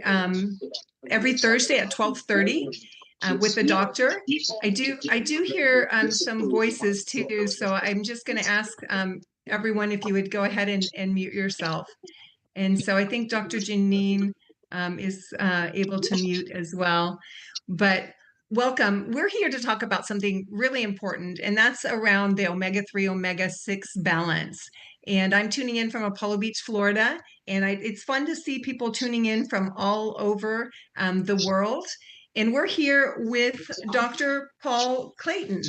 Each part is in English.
every Thursday at 12:30 with the doctor. I do hear some voices too, so I'm just going to ask everyone if you would go ahead and mute yourself. And so I think Dr. Janine is able to mute as well. But welcome. We're here to talk about something really important, and that's around the omega-3, omega-6 balance. And I'm tuning in from Apollo Beach, Florida, and it's fun to see people tuning in from all over the world. And we're here with Dr. Paul Clayton.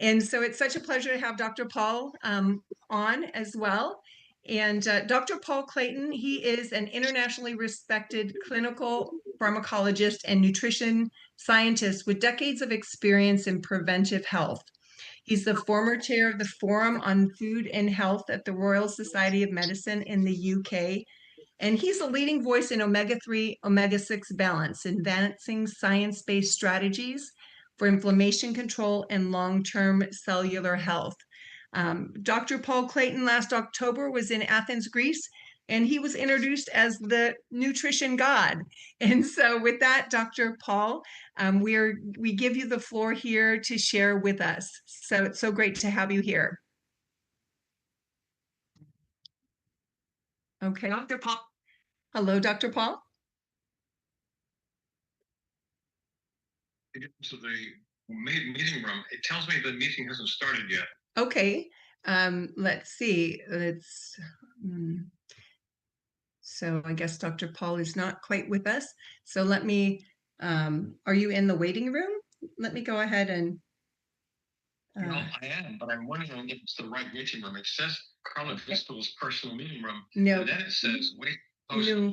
And so it's such a pleasure to have Dr. Paul on as well. And Dr. Paul Clayton, he is an internationally respected clinical pharmacologist and nutrition scientist with decades of experience in preventive health. He's the former chair of the Forum on Food and Health at the Royal Society of Medicine in the UK. And he's a leading voice in omega-3, omega-6 balance, advancing science-based strategies for inflammation control and long-term cellular health. Dr. Paul Clayton last October was in Athens, Greece, and he was introduced as the nutrition god. And so with that, Dr. Paul, we give you the floor here to share with us. So it's so great to have you here. Okay, Dr. Paul. Hello, Dr. Paul. To the meeting room. It tells me the meeting hasn't started yet. Okay, let's see. So I guess Dr. Paul is not quite with us. So let me, are you in the waiting room? Let me go ahead and. Well, I am, but I'm wondering if it's the right meeting room. It says Carla Driscoll's personal meeting room. No. And then it says, wait,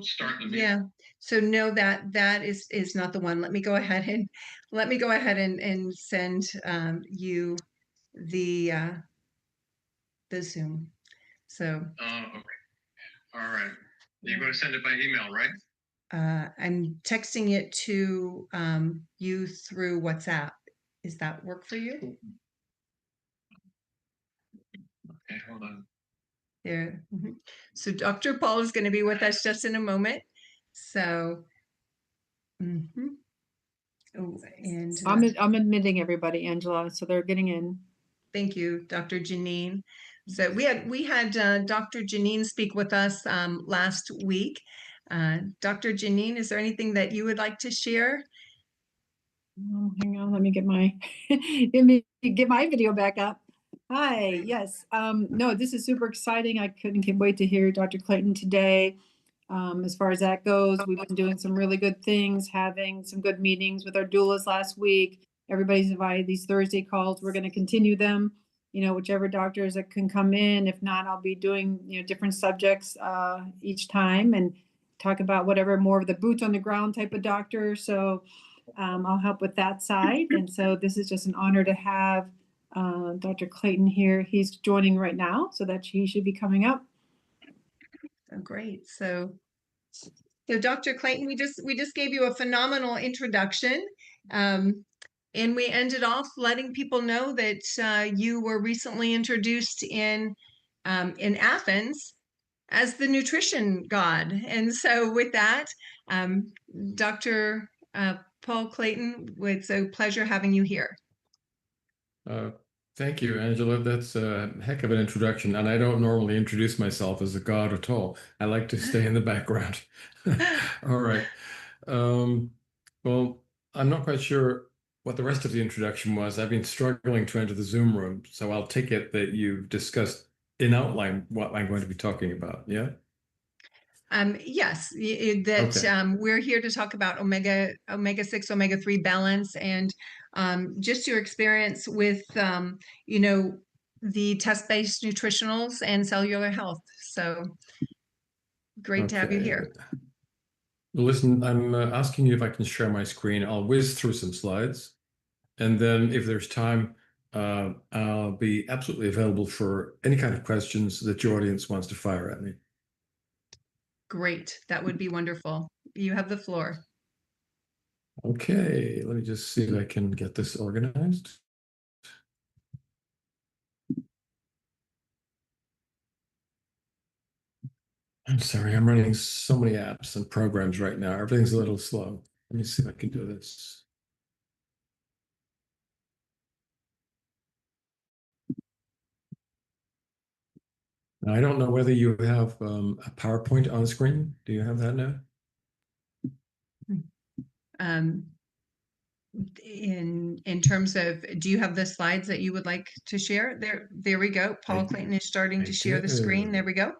start the meeting. Yeah. So no, that is not the one. Let me go ahead and send you the Zoom. So. Okay. All right. You're going to send it by email, right? I'm texting it to you through WhatsApp. Does that work for you? Okay, hold on. There. So Dr. Paul is going to be with us just in a moment. So, oh, and I'm admitting everybody, Angela, so they're getting in. Thank you, Dr. Janine. So we had Dr. Janine speak with us last week. Dr. Janine, is there anything that you would like to share? Oh, hang on, let me get my video back up. Hi, yes. No, this is super exciting. I couldn't wait to hear Dr. Clayton today. As far as that goes, we've been doing some really good things, having some good meetings with our doulas last week. Everybody's invited these Thursday calls. We're going to continue them, whichever doctors that can come in. If not, I'll be doing, different subjects each time and talk about whatever, more of the boots on the ground type of doctor. So I'll help with that side. And so this is just an honor to have Dr. Clayton here. He's joining right now, so that he should be coming up. Oh, great. So Dr. Clayton, we just gave you a phenomenal introduction. And we ended off letting people know that you were recently introduced in Athens as the nutrition god. And so with that, Dr. Paul Clayton, it's a pleasure having you here. Thank you, Angela. That's a heck of an introduction. And I don't normally introduce myself as a god at all. I like to stay in the background. All right. Well, I'm not quite sure what the rest of the introduction was. I've been struggling to enter the Zoom room, so I'll take it that you've discussed in outline what I'm going to be talking about, yeah? Yes, we're here to talk about omega-6, omega-3 balance, and just your experience with, the test-based nutritionals and cellular health. So great to have you here. Listen, I'm asking you if I can share my screen. I'll whiz through some slides, and then if there's time, I'll be absolutely available for any kind of questions that your audience wants to fire at me. Great. That would be wonderful. You have the floor. Okay, let me just see if I can get this organized. I'm sorry, I'm running so many apps and programs right now. Everything's a little slow. Let me see if I can do this. Now, I don't know whether you have a PowerPoint on screen. Do you have that now? Um, in terms of, do you have the slides that you would like to share? There we go. Paul Clayton is starting to share the screen. There we go.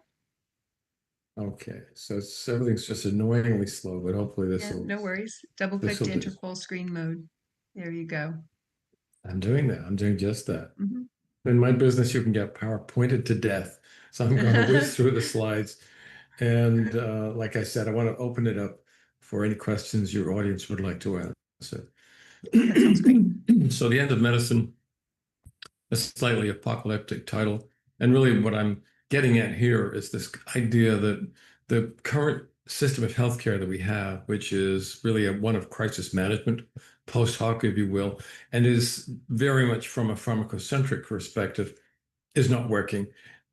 Okay, so everything's just annoyingly slow, but hopefully this Yeah, will. no worries. Double click to this'll do. enter full screen mode. There you go. I'm doing that. I'm doing just that. Mhm. In my business, you can get PowerPointed to death. So I'm going to whiz through the slides. And like I said, I want to open it up for any questions your audience would like to answer. That sounds great. So The End of Medicine, a slightly apocalyptic title. And really what I'm getting at here is this idea that the current system of healthcare that we have, which is really one of crisis management, post hoc, if you will, and is very much from a pharmacocentric perspective, is not working.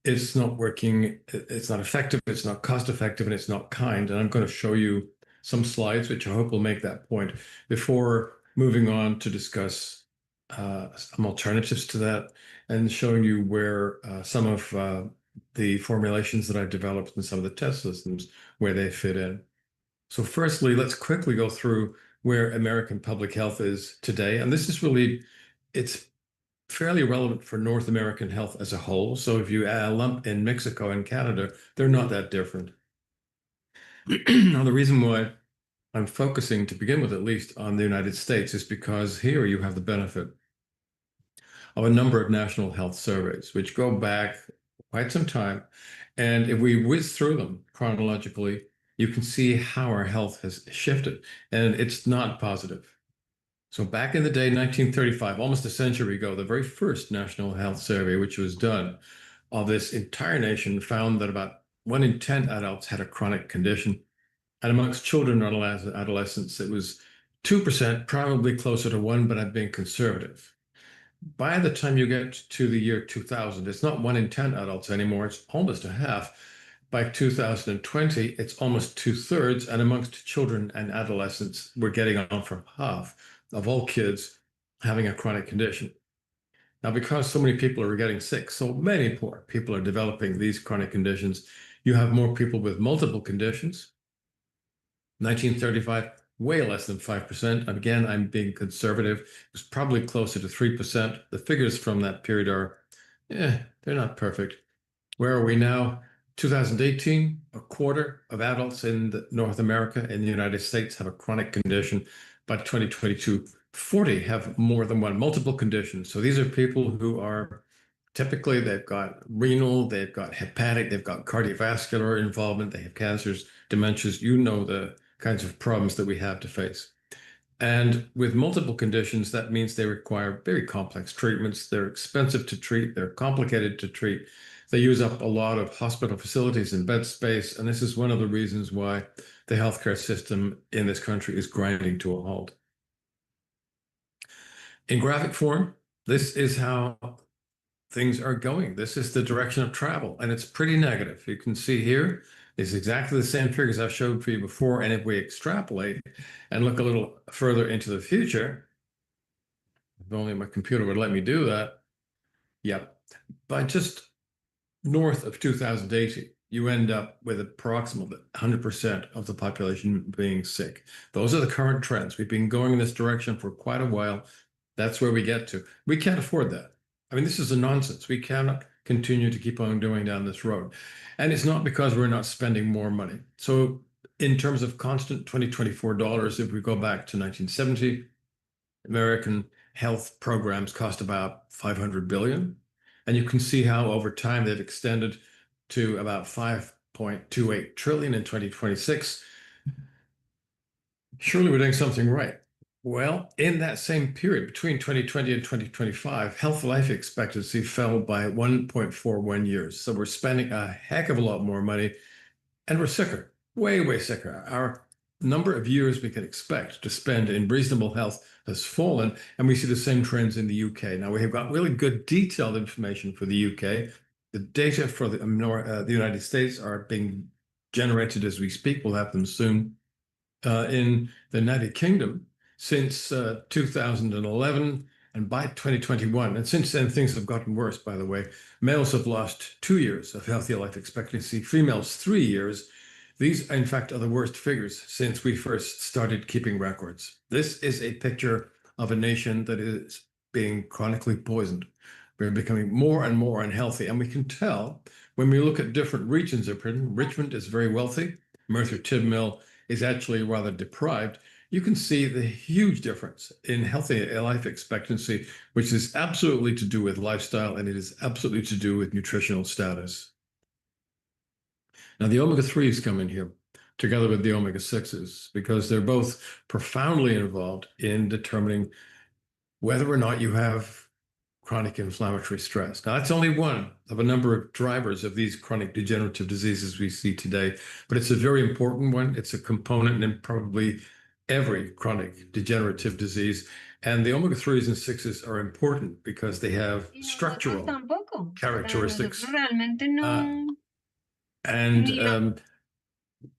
It's not working. It's not effective. It's not cost effective, and it's not kind. And I'm going to show you some slides, which I hope will make that point before moving on to discuss some alternatives to that and showing you where some of the formulations that I've developed and some of the test systems where they fit in. So firstly, let's quickly go through where American public health is today. And this is really, it's fairly relevant for North American health as a whole. So if you lump in Mexico and Canada, they're not that different. Now, the reason why I'm focusing, to begin with at least, on the United States is because here you have the benefit of a number of national health surveys, which go back quite some time. And if we whiz through them chronologically, you can see how our health has shifted, and it's not positive. So back in the day, 1935, almost a century ago, the very first National Health Survey, which was done of this entire nation, found that about 1 in 10 adults had a chronic condition. And amongst children and adolescents, it was 2%, probably closer to 1, but I'm being conservative. By the time you get to the year 2000, it's not 1 in 10 adults anymore, it's almost a half. By 2020, it's almost 2/3, and amongst children and adolescents, we're getting on from half of all kids having a chronic condition. Now, because so many people are getting sick, so many poor people are developing these chronic conditions, you have more people with multiple conditions. 1935, way less than 5%. Again, I'm being conservative. It was probably closer to 3%. The figures from that period are, they're not perfect. Where are we now? 2018, a quarter of adults in North America and the United States have a chronic condition. By 2022, 40 have more than one, multiple conditions. So these are people who are typically, they've got renal, they've got hepatic, they've got cardiovascular involvement, they have cancers, dementias, you know the kinds of problems that we have to face. And with multiple conditions, that means they require very complex treatments. They're expensive to treat, they're complicated to treat. They use up a lot of hospital facilities and bed space. And this is one of the reasons why the healthcare system in this country is grinding to a halt. In graphic form, this is how things are going. This is the direction of travel, and it's pretty negative. You can see here, it's exactly the same figures I've showed for you before. And if we extrapolate and look a little further into the future, if only my computer would let me do that. Yep. By just north of 2080, you end up with approximately 100% of the population being sick. Those are the current trends. We've been going in this direction for quite a while. That's where we get to. We can't afford that. I mean, this is a nonsense. We cannot continue to keep on going down this road. And it's not because we're not spending more money. So in terms of constant 2024 dollars, if we go back to 1970, American health programs cost about $500 billion. And you can see how over time they've extended to about 5.28 trillion in 2026. Surely we're doing something right. Well, in that same period, between 2020 and 2025, health life expectancy fell by 1.41 years. So we're spending a heck of a lot more money, and we're sicker, way, way sicker. Our number of years we can expect to spend in reasonable health has fallen, and we see the same trends in the UK. Now, we have got really good detailed information for the UK. The data for the United States are being generated as we speak. We'll have them soon. In the United Kingdom, since 2011 and by 2021, and since then things have gotten worse, by the way. Males have lost 2 years of healthy life expectancy, females 3 years. These, in fact, are the worst figures since we first started keeping records. This is a picture of a nation that is being chronically poisoned. We're becoming more and more unhealthy, and we can tell when we look at different regions of Britain. Richmond is very wealthy. Merthyr Tydfil is actually rather deprived. You can see the huge difference in healthy life expectancy, which is absolutely to do with lifestyle, and it is absolutely to do with nutritional status. Now, the omega-3s come in here together with the omega-6s because they're both profoundly involved in determining whether or not you have chronic inflammatory stress. Now, that's only one of a number of drivers of these chronic degenerative diseases we see today, but it's a very important one. It's a component in probably every chronic degenerative disease. And the omega-3s and 6s are important because they have structural characteristics.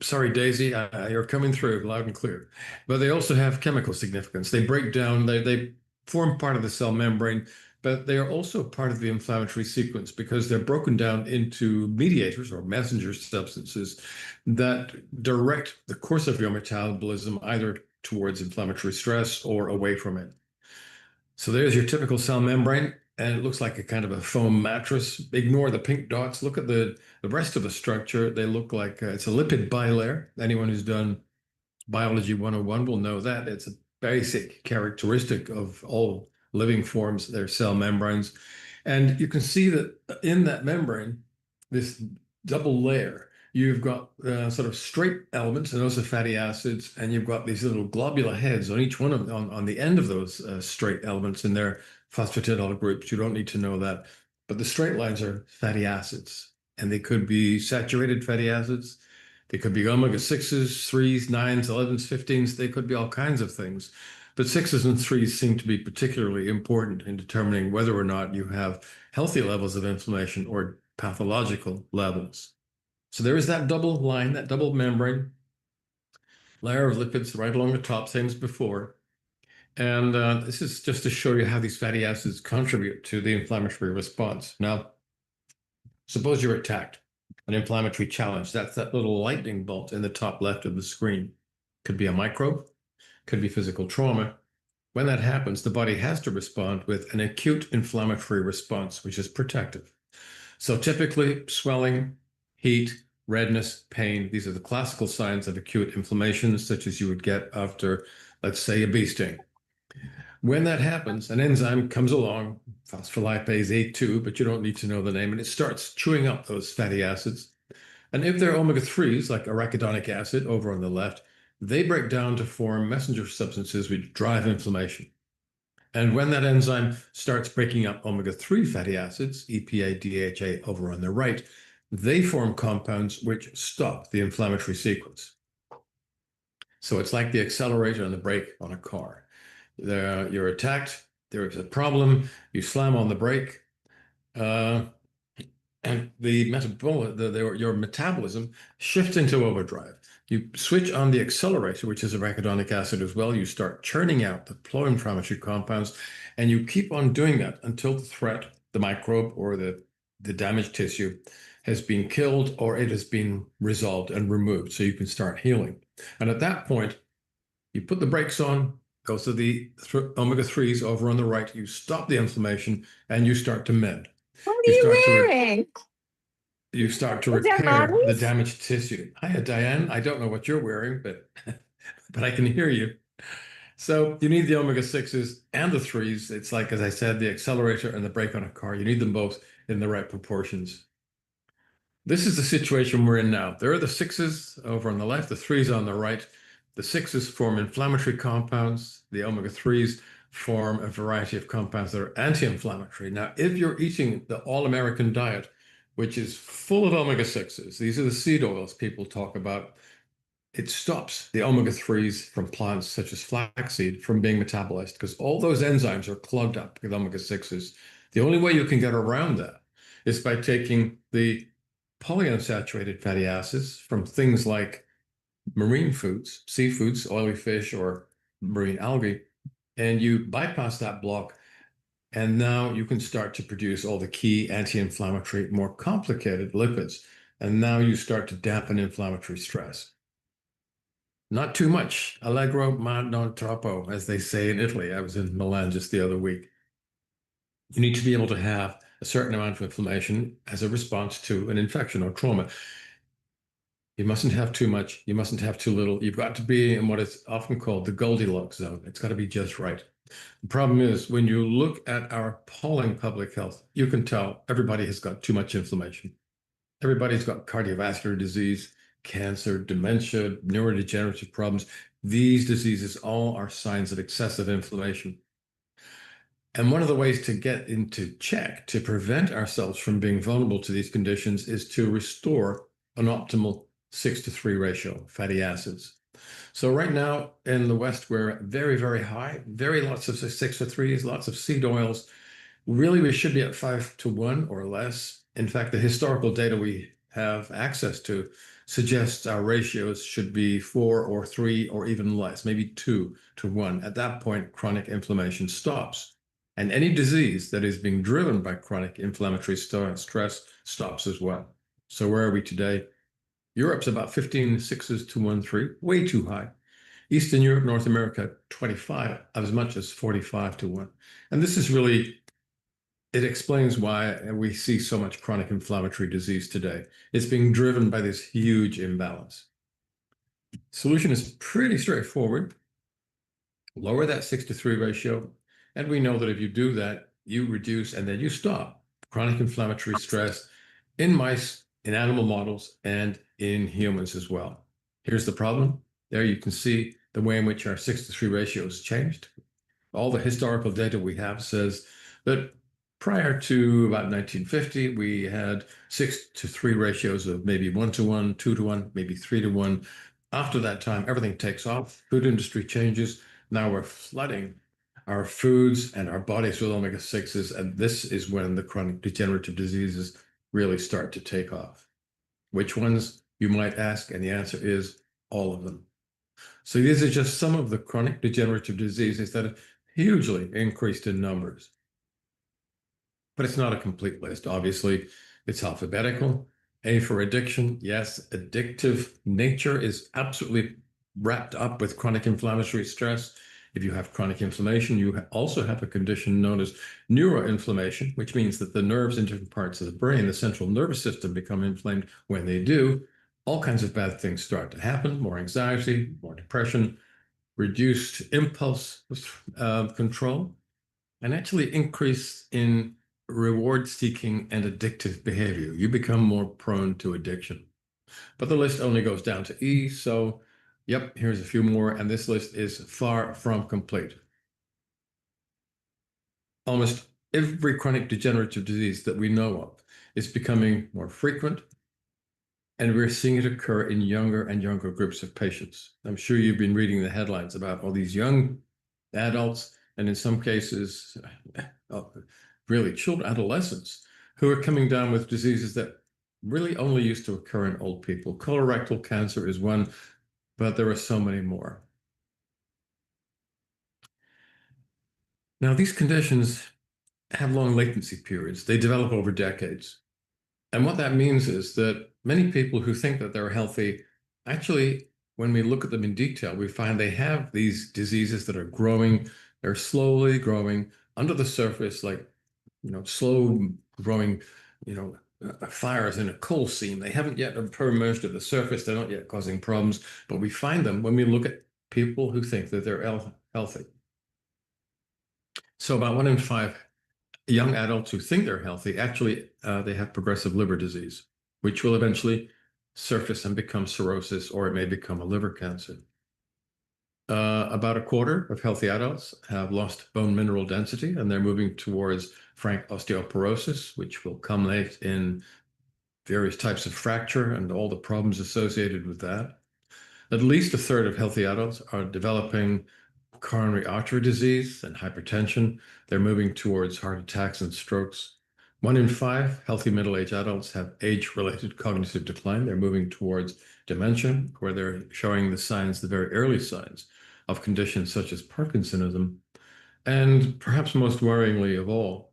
Sorry, Daisy, you're coming through loud and clear. But they also have chemical significance. They break down, they form part of the cell membrane, but they are also part of the inflammatory sequence because they're broken down into mediators or messenger substances that direct the course of your metabolism either towards inflammatory stress or away from it. So there's your typical cell membrane, and it looks like a kind of a foam mattress. Ignore the pink dots. Look at the rest of the structure. They look like it's a lipid bilayer. Anyone who's done Biology 101 will know that. It's a basic characteristic of all living forms, their cell membranes. And you can see that in that membrane, this double layer, you've got sort of straight elements, and those are fatty acids, and you've got these little globular heads on each one of them, on the end of those straight elements in their phosphatidyl groups. You don't need to know that. But the straight lines are fatty acids, and they could be saturated fatty acids. They could be omega-6s, 3s, 9s, 11s, 15s. They could be all kinds of things. But 6s and 3s seem to be particularly important in determining whether or not you have healthy levels of inflammation or pathological levels. So there is that double line, that double membrane, layer of lipids right along the top, same as before. And this is just to show you how these fatty acids contribute to the inflammatory response. Now, suppose you're attacked, an inflammatory challenge. That's that little lightning bolt in the top left of the screen. Could be a microbe, could be physical trauma. When that happens, the body has to respond with an acute inflammatory response, which is protective. So typically swelling, heat, redness, pain, these are the classical signs of acute inflammation, such as you would get after, let's say, a bee sting. When that happens, an enzyme comes along, phospholipase A2, but you don't need to know the name, and it starts chewing up those fatty acids. And if they're omega-3s, like arachidonic acid over on the left, they break down to form messenger substances which drive inflammation. And when that enzyme starts breaking up omega-3 fatty acids, EPA, DHA over on the right, they form compounds which stop the inflammatory sequence. So it's like the accelerator and the brake on a car. You're attacked, there is a problem, you slam on the brake, and your metabolism shifts into overdrive. You switch on the accelerator, which is arachidonic acid as well. You start churning out the pro-inflammatory compounds, and you keep on doing that until the threat, the microbe or the damaged tissue, has been killed or it has been resolved and removed, so you can start healing. And at that point, you put the brakes on, go to the omega-3s over on the right, you stop the inflammation, and you start to mend. What are you wearing? You start to Is that repair the Mommy's? damaged tissue. Hiya, Diane. I don't know what you're wearing, but I can hear you. So you need the omega-6s and the 3s. It's like, as I said, the accelerator and the brake on a car. You need them both in the right proportions. This is the situation we're in now. There are the 6s over on the left, the 3s on the right. The 6s form inflammatory compounds. The omega-3s form a variety of compounds that are anti-inflammatory. Now, if you're eating the all-American diet, which is full of omega-6s, these are the seed oils people talk about, it stops the omega-3s from plants such as flaxseed from being metabolized because all those enzymes are clogged up with omega-6s. The only way you can get around that is by taking the polyunsaturated fatty acids from things like marine foods, seafoods, oily fish, or marine algae, and you bypass that block, and now you can start to produce all the key anti-inflammatory, more complicated lipids. And now you start to dampen inflammatory stress. Not too much. Allegro ma non troppo, as they say in Italy. I was in Milan just the other week. You need to be able to have a certain amount of inflammation as a response to an infection or trauma. You mustn't have too much. You mustn't have too little. You've got to be in what is often called the Goldilocks zone. It's got to be just right. The problem is when you look at our appalling public health, you can tell everybody has got too much inflammation. Everybody's got cardiovascular disease, cancer, dementia, neurodegenerative problems. These diseases all are signs of excessive inflammation. And one of the ways to get into check to prevent ourselves from being vulnerable to these conditions is to restore an optimal 6-to-3 ratio fatty acids. So right now in the West, we're very, very high, very lots of 6-to-3s, lots of seed oils. Really, we should be at 5-to-1 or less. In fact, the historical data we have access to suggests our ratios should be 4 or 3 or even less, maybe 2-to-1. At that point, chronic inflammation stops. And any disease that is being driven by chronic inflammatory stress stops as well. So where are we today? Europe's about 15 6s-to-1-3, way too high. Eastern Europe, North America, 25, as much as 45-to-1. And this is really, it explains why we see so much chronic inflammatory disease today. It's being driven by this huge imbalance. Solution is pretty straightforward. Lower that 6-to-3 ratio. And we know that if you do that, you reduce and then you stop chronic inflammatory stress in mice, in animal models, and in humans as well. Here's the problem. There you can see the way in which our 6-to-3 ratio has changed. All the historical data we have says that prior to about 1950, we had 6-to-3 ratios of maybe 1-to-1, 2-to-1, maybe 3-to-1. After that time, everything takes off. Food industry changes. Now we're flooding our foods and our bodies with omega-6s, and this is when the chronic degenerative diseases really start to take off. Which ones, you might ask, and the answer is all of them. So these are just some of the chronic degenerative diseases that have hugely increased in numbers. But it's not a complete list. Obviously, it's alphabetical. A for addiction. Yes, addictive nature is absolutely wrapped up with chronic inflammatory stress. If you have chronic inflammation, you also have a condition known as neuroinflammation, which means that the nerves in different parts of the brain, the central nervous system, become inflamed. When they do, all kinds of bad things start to happen: more anxiety, more depression, reduced impulse control, and actually increase in reward-seeking and addictive behavior. You become more prone to addiction. But the list only goes down to E, so yep, here's a few more, and this list is far from complete. Almost every chronic degenerative disease that we know of is becoming more frequent, and we're seeing it occur in younger and younger groups of patients. I'm sure you've been reading the headlines about all these young adults, and in some cases, really children, adolescents, who are coming down with diseases that really only used to occur in old people. Colorectal cancer is one, but there are so many more. Now, these conditions have long latency periods. They develop over decades. And what that means is that many people who think that they're healthy, actually, when we look at them in detail, we find they have these diseases that are growing. They're slowly growing under the surface, like, slow growing, fires in a coal seam. They haven't yet emerged at the surface. They're not yet causing problems, but we find them when we look at people who think that they're healthy. So about 1 in 5 young adults who think they're healthy, actually, they have progressive liver disease, which will eventually surface and become cirrhosis, or it may become a liver cancer. About a quarter of healthy adults have lost bone mineral density, and they're moving towards frank osteoporosis, which will culminate in various types of fracture and all the problems associated with that. At least a third of healthy adults are developing coronary artery disease and hypertension. They're moving towards heart attacks and strokes. 1 in 5 healthy middle-aged adults have age-related cognitive decline. They're moving towards dementia, where they're showing the signs, the very early signs of conditions such as Parkinsonism. And perhaps most worryingly of all,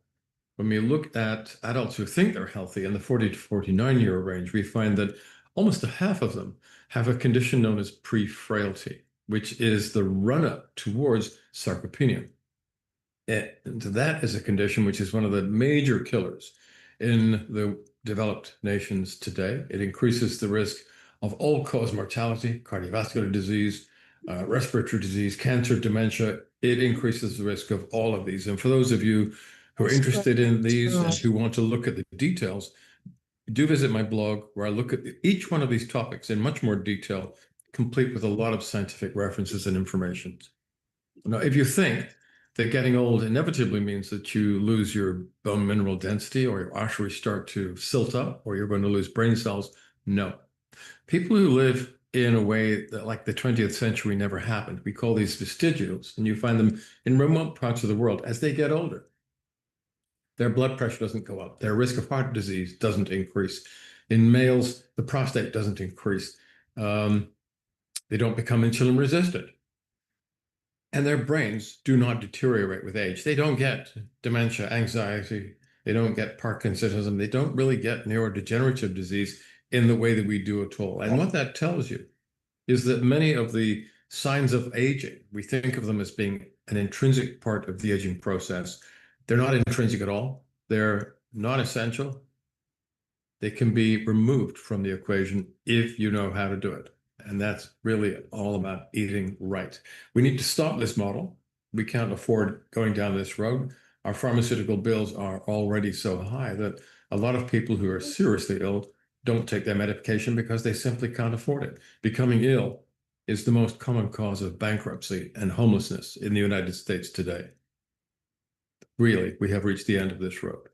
when we look at adults who think they're healthy in the 40 to 49-year range, we find that almost a half of them have a condition known as pre-frailty, which is the run-up towards sarcopenia. And that is a condition which is one of the major killers in the developed nations today. It increases the risk of all-cause mortality, cardiovascular disease, respiratory disease, cancer, dementia. It increases the risk of all of these. And for those of you who are interested in these and who want to look at the details, do visit my blog where I look at each one of these topics in much more detail, complete with a lot of scientific references and information. Now, if you think that getting old inevitably means that you lose your bone mineral density or your arteries start to silt up or you're going to lose brain cells, no. People who live in a way that like the 20th century never happened, we call these vestigials, and you find them in remote parts of the world as they get older. Their blood pressure doesn't go up. Their risk of heart disease doesn't increase. In males, the prostate doesn't increase. They don't become insulin resistant. And their brains do not deteriorate with age. They don't get dementia, anxiety. They don't get Parkinsonism. They don't really get neurodegenerative disease in the way that we do at all. And what that tells you is that many of the signs of aging, we think of them as being an intrinsic part of the aging process. They're not intrinsic at all. They're not essential. They can be removed from the equation if you know how to do it. And that's really all about eating right. We need to stop this model. We can't afford going down this road. Our pharmaceutical bills are already so high that a lot of people who are seriously ill don't take their medication because they simply can't afford it. Becoming ill is the most common cause of bankruptcy and homelessness in the United States today. Really, we have reached the end of this road.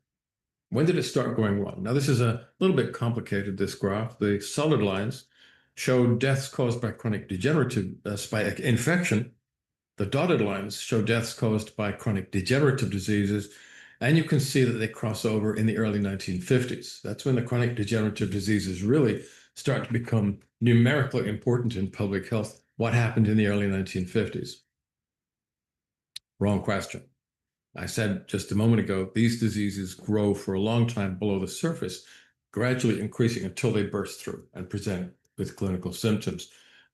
When did it start going wrong? Now, this is a little bit complicated, this graph. The solid lines show deaths caused by chronic degenerative by infection. The dotted lines show deaths caused by chronic degenerative diseases, and you can see that they cross over in the early 1950s. That's when the chronic degenerative diseases really start to become numerically important in public health. What happened in the early 1950s? Wrong question. I said just a moment ago, these diseases grow for a long time below the surface, gradually increasing until they burst through and present with clinical symptoms.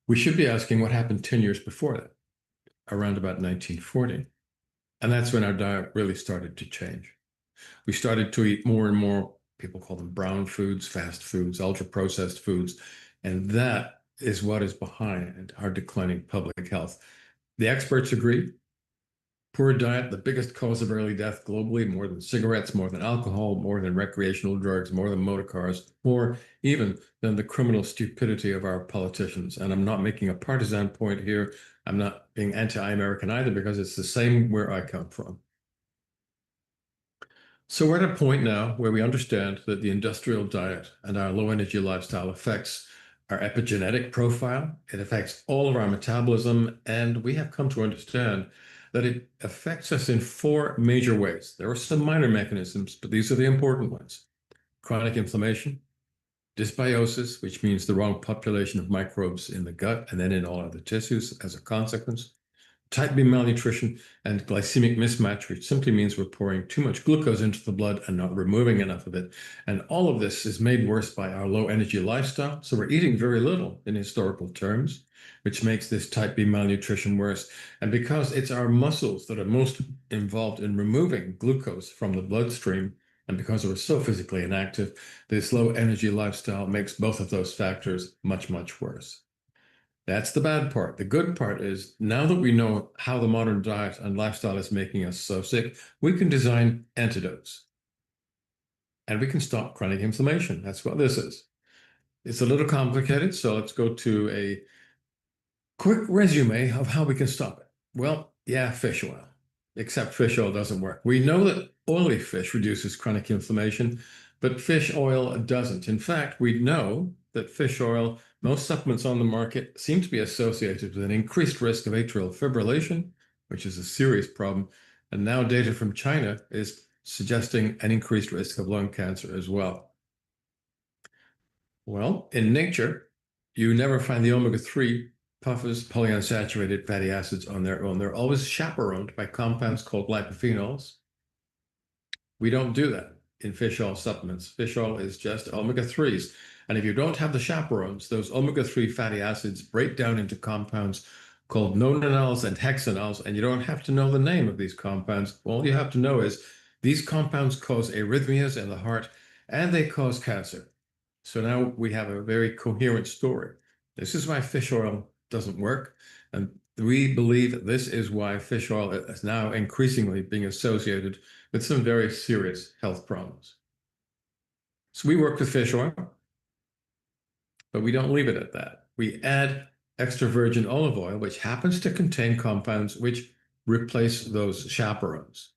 We should be asking what happened 10 years before that, around about 1940. And that's when our diet really started to change. We started to eat more and more, people call them brown foods, fast foods, ultra-processed foods. And that is what is behind our declining public health. The experts agree. Poor diet, the biggest cause of early death globally, more than cigarettes, more than alcohol, more than recreational drugs, more than motor cars, more even than the criminal stupidity of our politicians. And I'm not making a partisan point here. I'm not being anti-American either, because it's the same where I come from. So we're at a point now where we understand that the industrial diet and our low-energy lifestyle affects our epigenetic profile. It affects all of our metabolism, and we have come to understand that it affects us in 4 major ways. There are some minor mechanisms, but these are the important ones. Chronic inflammation, dysbiosis, which means the wrong population of microbes in the gut and then in all other tissues as a consequence, type B malnutrition, and glycemic mismatch, which simply means we're pouring too much glucose into the blood and not removing enough of it. And all of this is made worse by our low energy lifestyle. So we're eating very little in historical terms, which makes this type B malnutrition worse. And because it's our muscles that are most involved in removing glucose from the bloodstream, and because we're so physically inactive, this low energy lifestyle makes both of those factors much, much worse. That's the bad part. The good part is, now that we know how the modern diet and lifestyle is making us so sick, we can design antidotes. And we can stop chronic inflammation. That's what this is. It's a little complicated, so let's go to a quick resume of how we can stop it. Well, yeah, fish oil. Except fish oil doesn't work. We know that oily fish reduces chronic inflammation, but fish oil doesn't. In fact, we know that fish oil, most supplements on the market, seem to be associated with an increased risk of atrial fibrillation, which is a serious problem. And now data from China is suggesting an increased risk of lung cancer as well. Well, in nature, you never find the omega-3 PUFAs, polyunsaturated fatty acids, on their own. They're always chaperoned by compounds called lipophenols. We don't do that in fish oil supplements. Fish oil is just omega-3s. And if you don't have the chaperones, those omega-3 fatty acids break down into compounds called nonanols and hexanols, and you don't have to know the name of these compounds. All you have to know is these compounds cause arrhythmias in the heart, and they cause cancer. So now we have a very coherent story. This is why fish oil doesn't work, and we believe this is why fish oil is now increasingly being associated with some very serious health problems. So we work with fish oil, but we don't leave it at that. We add extra virgin olive oil, which happens to contain compounds which replace those chaperones.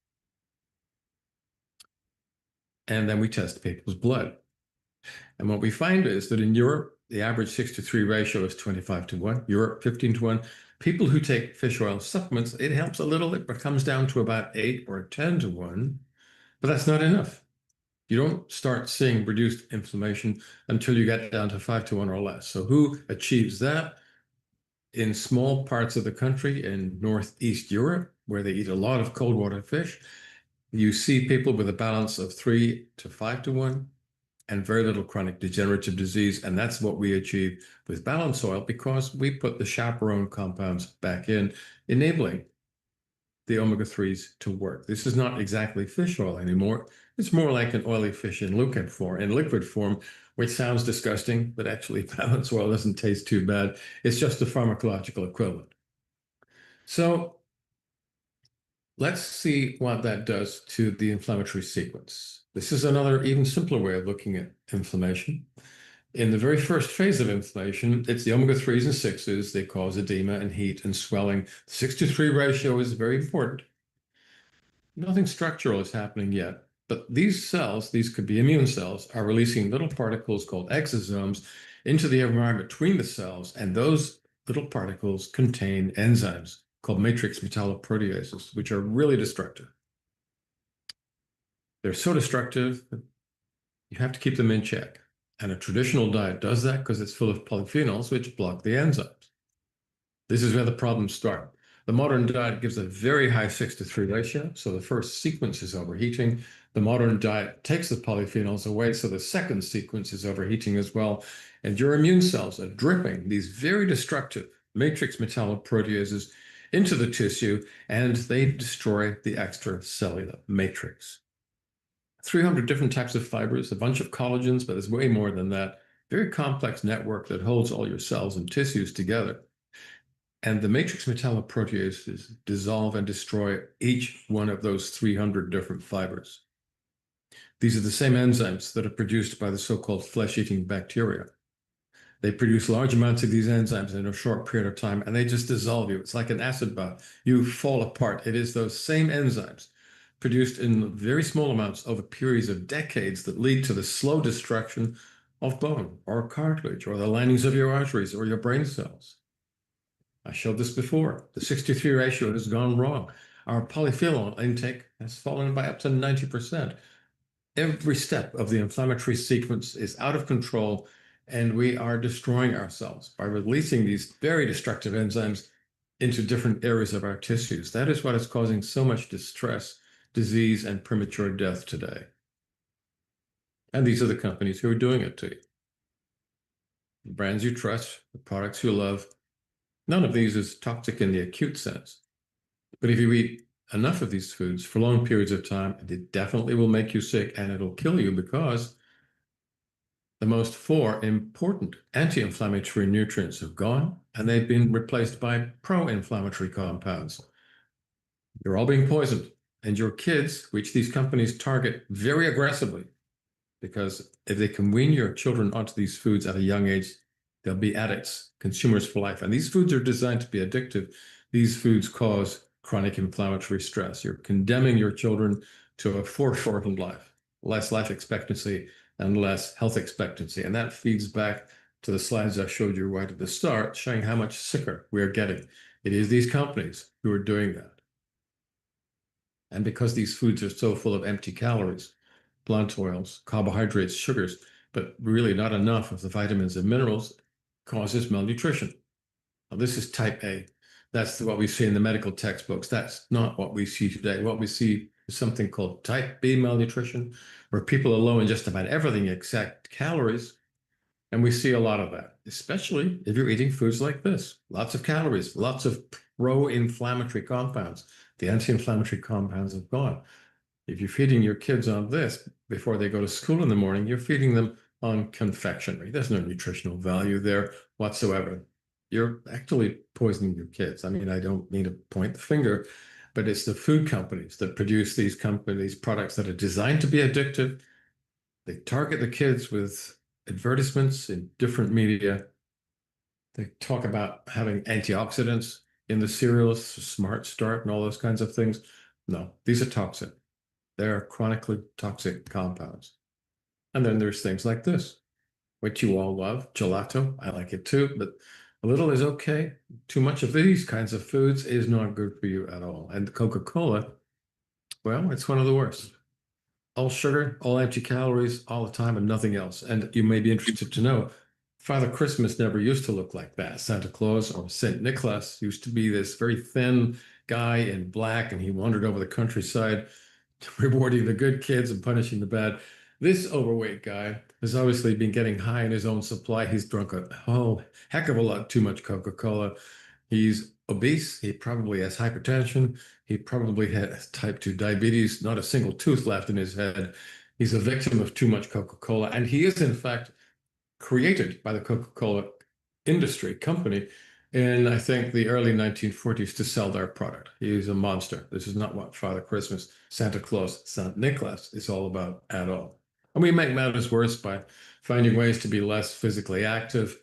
And then we test people's blood. And what we find is that in Europe, the average 6-to-3 ratio is 25-to-1, Europe 15-to-1. People who take fish oil supplements, it helps a little. It comes down to about 8 or 10-to-1, but that's not enough. You don't start seeing reduced inflammation until you get down to 5-to-1 or less. So who achieves that? In small parts of the country in Northeast Europe, where they eat a lot of cold water fish, you see people with a balance of 3 to 5-to-1 and very little chronic degenerative disease. And that's what we achieve with balance oil, because we put the chaperone compounds back in, enabling the omega-3s to work. This is not exactly fish oil anymore. It's more like an oily fish in liquid form, which sounds disgusting, but actually balance oil doesn't taste too bad. It's just the pharmacological equivalent. So let's see what that does to the inflammatory sequence. This is another even simpler way of looking at inflammation. In the very first phase of inflammation, it's the omega-3s and 6s. They cause edema and heat and swelling. The 6-to-3 ratio is very important. Nothing structural is happening yet, but these cells, these could be immune cells, are releasing little particles called exosomes into the environment between the cells, and those little particles contain enzymes called matrix metalloproteases, which are really destructive. They're so destructive that you have to keep them in check. And a traditional diet does that because it's full of polyphenols, which block the enzymes. This is where the problems start. The modern diet gives a very high 6-to-3 ratio, so the first sequence is overheating. The modern diet takes the polyphenols away, so the second sequence is overheating as well. And your immune cells are dripping these very destructive matrix metalloproteases into the tissue, and they destroy the extracellular matrix. 300 different types of fibers, a bunch of collagens, but there's way more than that. Very complex network that holds all your cells and tissues together. And the matrix metalloproteases dissolve and destroy each one of those 300 different fibers. These are the same enzymes that are produced by the so-called flesh-eating bacteria. They produce large amounts of these enzymes in a short period of time, and they just dissolve you. It's like an acid bath. You fall apart. It is those same enzymes produced in very small amounts over periods of decades that lead to the slow destruction of bone or cartilage or the linings of your arteries or your brain cells. I showed this before. The 6-to-3 ratio has gone wrong. Our polyphenol intake has fallen by up to 90%. Every step of the inflammatory sequence is out of control, and we are destroying ourselves by releasing these very destructive enzymes into different areas of our tissues. That is what is causing so much distress, disease, and premature death today. And these are the companies who are doing it to you. The brands you trust, the products you love. None of these is toxic in the acute sense. But if you eat enough of these foods for long periods of time, it definitely will make you sick, and it'll kill you, because the most 4 important anti-inflammatory nutrients have gone, and they've been replaced by pro-inflammatory compounds. You're all being poisoned. And your kids, which these companies target very aggressively, because if they can wean your children onto these foods at a young age, they'll be addicts, consumers for life. And these foods are designed to be addictive. These foods cause chronic inflammatory stress. You're condemning your children to a foreshortened life, less life expectancy and less health expectancy. And that feeds back to the slides I showed you right at the start, showing how much sicker we are getting. It is these companies who are doing that. And because these foods are so full of empty calories, plant oils, carbohydrates, sugars, but really not enough of the vitamins and minerals, causes malnutrition. Now, this is type A. That's what we see in the medical textbooks. That's not what we see today. What we see is something called type B malnutrition, where people are low in just about everything except calories. And we see a lot of that, especially if you're eating foods like this. Lots of calories, lots of pro-inflammatory compounds. The anti-inflammatory compounds have gone. If you're feeding your kids on this before they go to school in the morning, you're feeding them on confectionery. There's no nutritional value there whatsoever. You're actually poisoning your kids. I mean, I don't mean to point the finger, but it's the food companies that produce these products that are designed to be addictive. They target the kids with advertisements in different media. They talk about having antioxidants in the cereals, Smart Start and all those kinds of things. No, these are toxic. They're chronically toxic compounds. And then there's things like this, which you all love, gelato. I like it too, but a little is okay. Too much of these kinds of foods is not good for you at all. And Coca-Cola, well, it's one of the worst. All sugar, all empty calories, all the time, and nothing else. And you may be interested to know, Father Christmas never used to look like that. Santa Claus or Saint Nicholas used to be this very thin guy in black, and he wandered over the countryside, rewarding the good kids and punishing the bad. This overweight guy has obviously been getting high in his own supply. He's drunk a whole heck of a lot too much Coca-Cola. He's obese. He probably has hypertension. He probably has type 2 diabetes, not a single tooth left in his head. He's a victim of too much Coca-Cola. And he is, in fact, created by the Coca-Cola industry company in, I think, the early 1940s to sell their product. He's a monster. This is not what Father Christmas, Santa Claus, Saint Nicholas is all about at all. And we make matters worse by finding ways to be less physically active.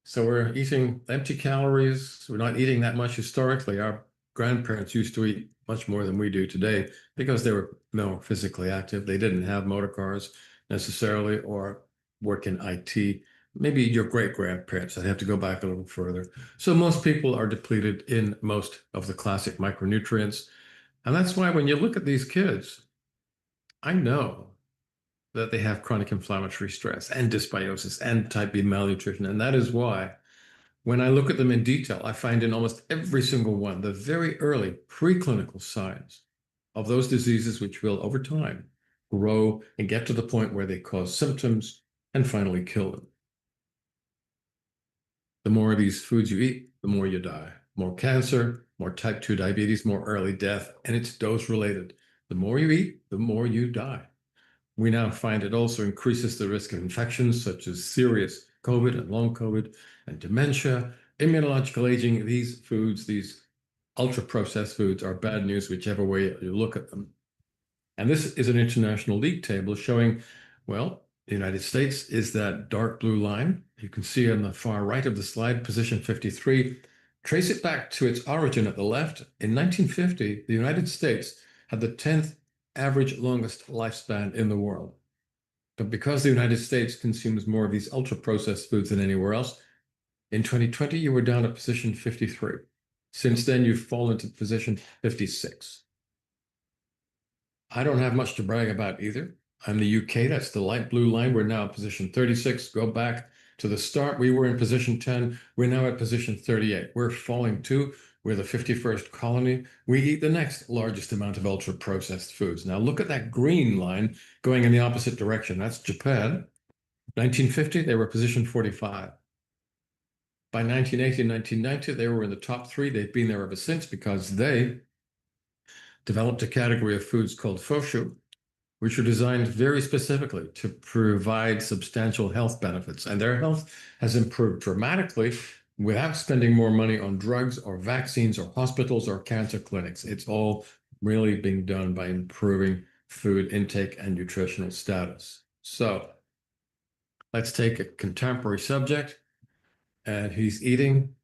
So we're eating empty calories. We're not eating that much historically. Our grandparents used to eat much more than we do today because they were more physically active. They didn't have motor cars necessarily or work in IT. Maybe your great-grandparents. I'd have to go back a little further. So most people are depleted in most of the classic micronutrients. And that's why when you look at these kids, I know that they have chronic inflammatory stress and dysbiosis and type B malnutrition. And that is why when I look at them in detail, I find in almost every single one the very early preclinical signs of those diseases which will, over time, grow and get to the point where they cause symptoms and finally kill them. The more of these foods you eat, the more you die. More cancer, more type 2 diabetes, more early death, and it's dose related. The more you eat, the more you die. We now find it also increases the risk of infections such as serious COVID and long COVID and dementia, immunological aging. These foods, these ultra-processed foods are bad news whichever way you look at them. And this is an international league table showing, well, the United States is that dark blue line. You can see on the far right of the slide, position 53. Trace it back to its origin at the left. In 1950, the United States had the 10th average longest lifespan in the world. But because the United States consumes more of these ultra-processed foods than anywhere else, in 2020, you were down at position 53. Since then, you've fallen to position 56. I don't have much to brag about either. I'm the UK, that's the light blue line. We're now at position 36. Go back to the start, we were in position 10. We're now at position 38. We're falling too. We're the 51st colony. We eat the next largest amount of ultra-processed foods. Now look at that green line going in the opposite direction. That's Japan. 1950, they were position 45. By 1980 and 1990, they were in the top 3. They've been there ever since because they developed a category of foods called foshu, which are designed very specifically to provide substantial health benefits. And their health has improved dramatically without spending more money on drugs or vaccines or hospitals or cancer clinics. It's all really being done by improving food intake and nutritional status. So let's take a contemporary subject, and he's eating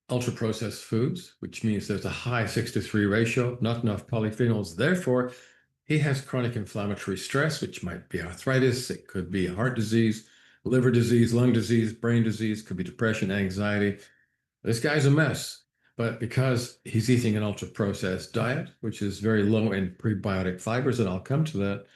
ultra-processed foods, which means there's a high 6-to-3 ratio, not enough polyphenols. Therefore, he has chronic inflammatory stress, which might be arthritis, it could be heart disease, liver disease, lung disease, brain disease, could be depression, anxiety. This guy's a mess. but because he's eating an ultra-processed diet, which is very low in prebiotic fibers, and I'll come to that,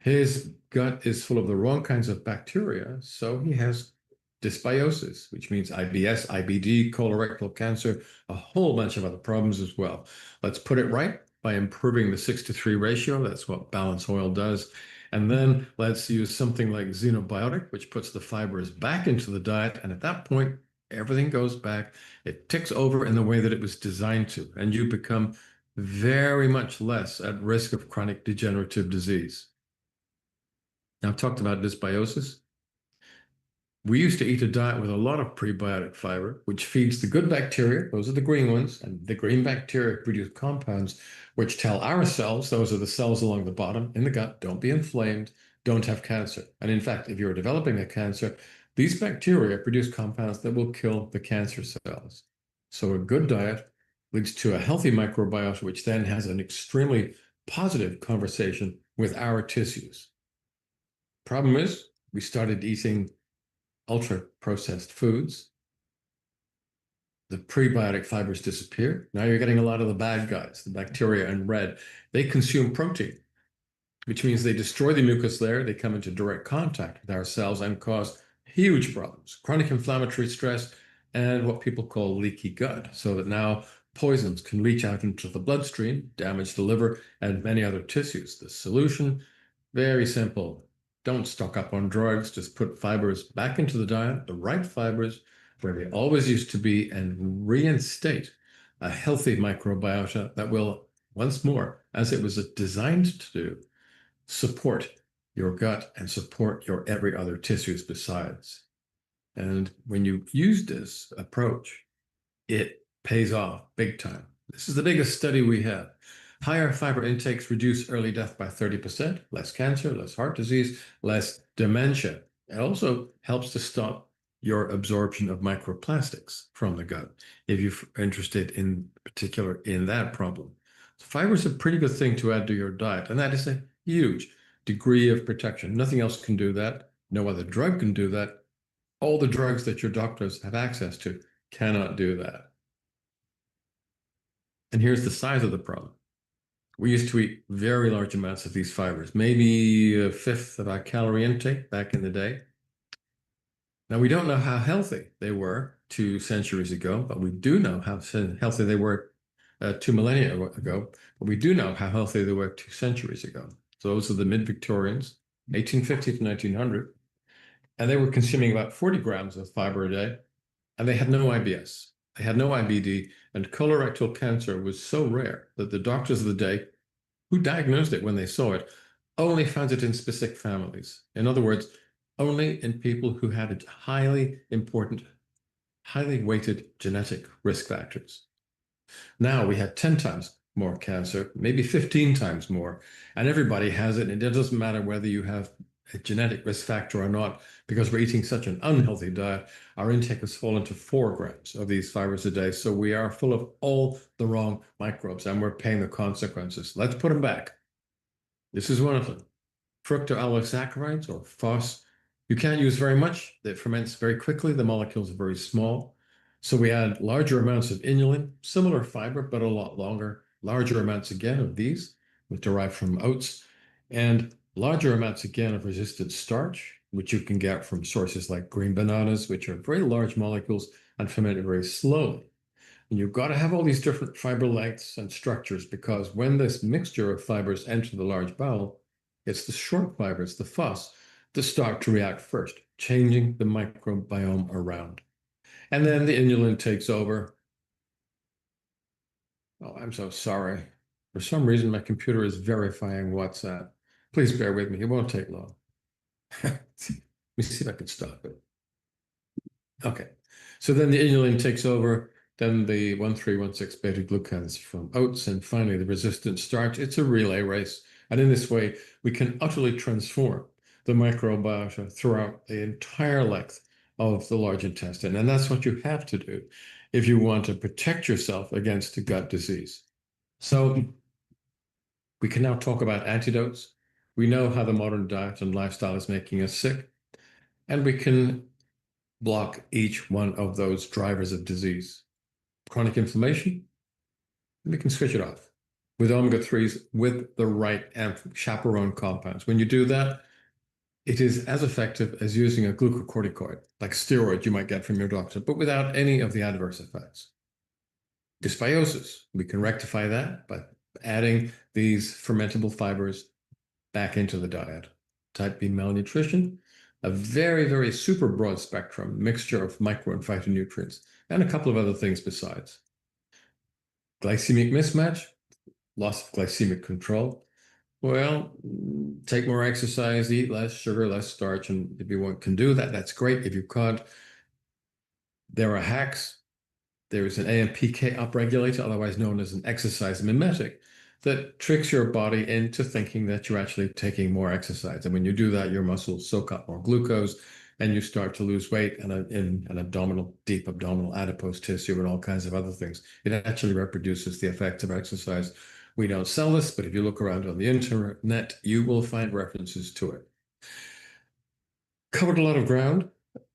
his gut is full of the wrong kinds of bacteria, so he has dysbiosis, which means IBS, IBD, colorectal cancer, a whole bunch of other problems as well. Let's put it right by improving the 6-to-3 ratio. That's what Balance Oil does. And then let's use something like Xenobiotic, which puts the fibers back into the diet. And at that point, everything goes back. It ticks over in the way that it was designed to, and you become very much less at risk of chronic degenerative disease. Now, I've talked about dysbiosis. We used to eat a diet with a lot of prebiotic fiber, which feeds the good bacteria, those are the green ones, and the green bacteria produce compounds which tell our cells, those are the cells along the bottom in the gut, don't be inflamed, don't have cancer. And in fact, if you're developing a cancer, these bacteria produce compounds that will kill the cancer cells. So a good diet leads to a healthy microbiota, which then has an extremely positive conversation with our tissues. Problem is, we started eating ultra-processed foods. The prebiotic fibers disappear. Now you're getting a lot of the bad guys, the bacteria in red. They consume protein, which means they destroy the mucus layer. They come into direct contact with our cells and cause huge problems, chronic inflammatory stress, and what people call leaky gut, so that now poisons can leach out into the bloodstream, damage the liver, and many other tissues. The solution, very simple. Don't stock up on drugs. Just put fibers back into the diet, the right fibers, where they always used to be, and reinstate a healthy microbiota that will, once more, as it was designed to do, support your gut and support your every other tissues besides. And when you use this approach, it pays off big time. This is the biggest study we have. Higher fiber intakes reduce early death by 30%, less cancer, less heart disease, less dementia. It also helps to stop your absorption of microplastics from the gut, if you're interested in particular in that problem. So fiber is a pretty good thing to add to your diet, and that is a huge degree of protection. Nothing else can do that. No other drug can do that. All the drugs that your doctors have access to cannot do that. And here's the size of the problem. We used to eat very large amounts of these fibers, maybe a fifth of our calorie intake back in the day. Now, we don't know how healthy they were 2 centuries ago, but we do know how healthy they were 2 millennia ago. But we do know how healthy they were 2 centuries ago. So those are the mid-Victorians, 1850 to 1900. And they were consuming about 40 grams of fiber a day, and they had no IBS. They had no IBD, and colorectal cancer was so rare that the doctors of the day, who diagnosed it when they saw it, only found it in specific families. In other words, only in people who had highly important, highly weighted genetic risk factors. Now we have 10 times more cancer, maybe 15 times more, and everybody has it, and it doesn't matter whether you have a genetic risk factor or not, because we're eating such an unhealthy diet. Our intake has fallen to 4 grams of these fibers a day. So we are full of all the wrong microbes, and we're paying the consequences. Let's put them back. This is one of them. Fructooligosaccharides, or FOS. You can't use very much. It ferments very quickly. The molecules are very small. So we add larger amounts of inulin, similar fiber, but a lot longer. Larger amounts again of these, which derive from oats, and larger amounts again of resistant starch, which you can get from sources like green bananas, which are very large molecules and ferment very slowly. And you've got to have all these different fiber lengths and structures, because when this mixture of fibers enter the large bowel, it's the short fibers, the FOS, that start to react first, changing the microbiome around. And then the inulin takes over. Oh, I'm so sorry. For some reason, my computer is verifying WhatsApp. Please bear with me. It won't take long. Let me see if I can stop it. Okay. So then the inulin takes over, then the 1,3,1,6 beta-glucans from oats, and finally the resistant starch. It's a relay race. And in this way, we can utterly transform the microbiota throughout the entire length of the large intestine. And that's what you have to do if you want to protect yourself against a gut disease. So we can now talk about antidotes. We know how the modern diet and lifestyle is making us sick, and we can block each one of those drivers of disease. chronic inflammation, we can switch it off with omega-3s with the right chaperone compounds. When you do that, it is as effective as using a glucocorticoid, like steroid you might get from your doctor, but without any of the adverse effects. Dysbiosis, we can rectify that by adding these fermentable fibers back into the diet. Type B malnutrition, a very, very super broad spectrum mixture of micro and phytonutrients, and a couple of other things besides. Glycemic mismatch, loss of glycemic control. Well, take more exercise, eat less sugar, less starch, and if you can do that, that's great. If you can't, there are hacks. There is an AMPK upregulator, otherwise known as an exercise mimetic, that tricks your body into thinking that you're actually taking more exercise. And when you do that, your muscles soak up more glucose, and you start to lose weight in an deep abdominal adipose tissue and all kinds of other things. It actually reproduces the effects of exercise. We don't sell this, but if you look around on the internet, you will find references to it. Covered a lot of ground.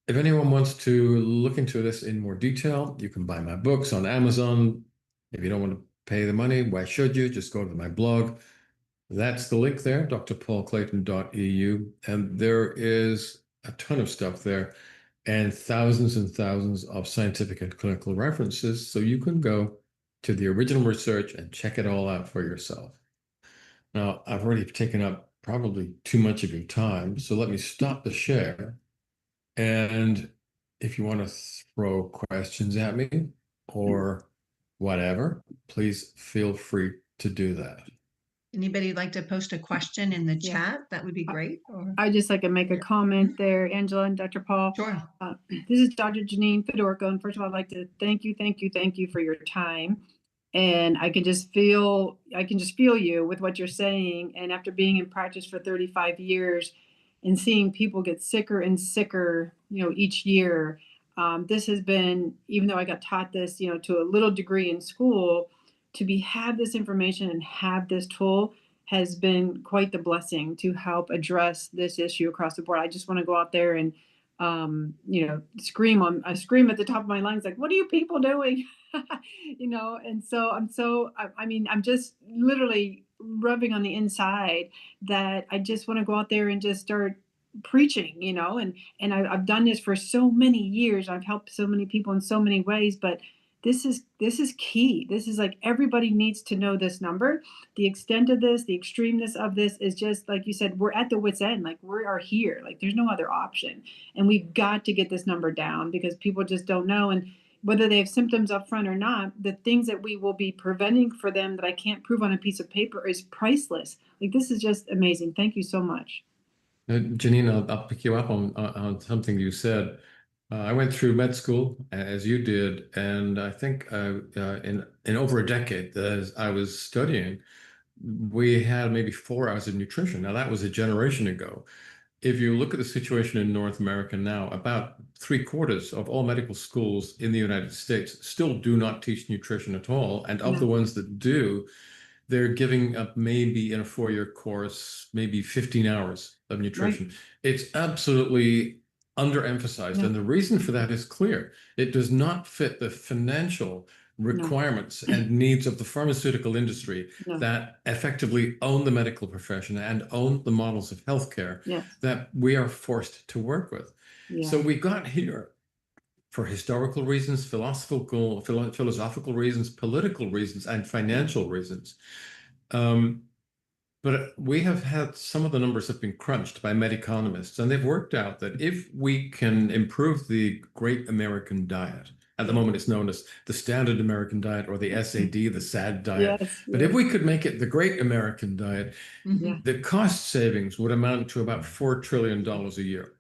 If anyone wants to look into this in more detail, you can buy my books on Amazon. If you don't want to pay the money, why should you? Just go to my blog. That's the link there, drpaulclayton.eu. And there is a ton of stuff there and thousands of scientific and clinical references. So you can go to the original research and check it all out for yourself. Now, I've already taken up probably too much of your time, so let me stop the share. And if you want to throw questions at me or whatever, please feel free to do that. Anybody like to post a question in the Yeah. chat? That would be great. Or... I just like to make a comment there, Angela and Dr. Paul. Sure. This is Dr. Janine Fedorko, and first of all, I'd like to thank you for your time. And I can just feel you with what you're saying. And after being in practice for 35 years and seeing people get sicker and sicker, each year, this has been, even though I got taught this, to a little degree in school, to have this information and have this tool has been quite the blessing to help address this issue across the board. I just want to go out there and, scream at the top of my lungs, like, what are you people doing? And so I'm just literally rubbing on the inside that I just want to go out there and just start preaching, and I've done this for so many years. I've helped so many people in so many ways, but this is key. This is like, everybody needs to know this number. The extent of this, the extremeness of this is just, like you said, we're at the wit's end. Like, we are here. Like, there's no other option. And we've got to get this number down because people just don't know. And whether they have symptoms up front or not, the things that we will be preventing for them that I can't prove on a piece of paper is priceless. Like, this is just amazing. Thank you so much. Janine, I'll pick you up on something you said. I went through med school as you did, and I think in over a decade as I was studying, we had maybe 4 hours of nutrition. Now, that was a generation ago. If you look at the situation in North America now, about 3/4 of all medical schools in the United States still do not teach nutrition at all. And of the ones that do, they're giving up, maybe in a 4-year course, maybe 15 hours of nutrition. Right. It's absolutely underemphasized. And the reason for that is clear. It does not fit the financial requirements and needs of the pharmaceutical industry that effectively own the medical profession and own the models of healthcare that we are forced to work with. So we got here for historical reasons, philosophical reasons, political reasons, and financial reasons. But we have had, some of the numbers have been crunched by med-economists, and they've worked out that if we can improve the Great American Diet, at the moment it's known as the Standard American Diet or the SAD, the SAD diet. But if we could make it the Great American Diet, the cost savings would amount to about $4 trillion a year.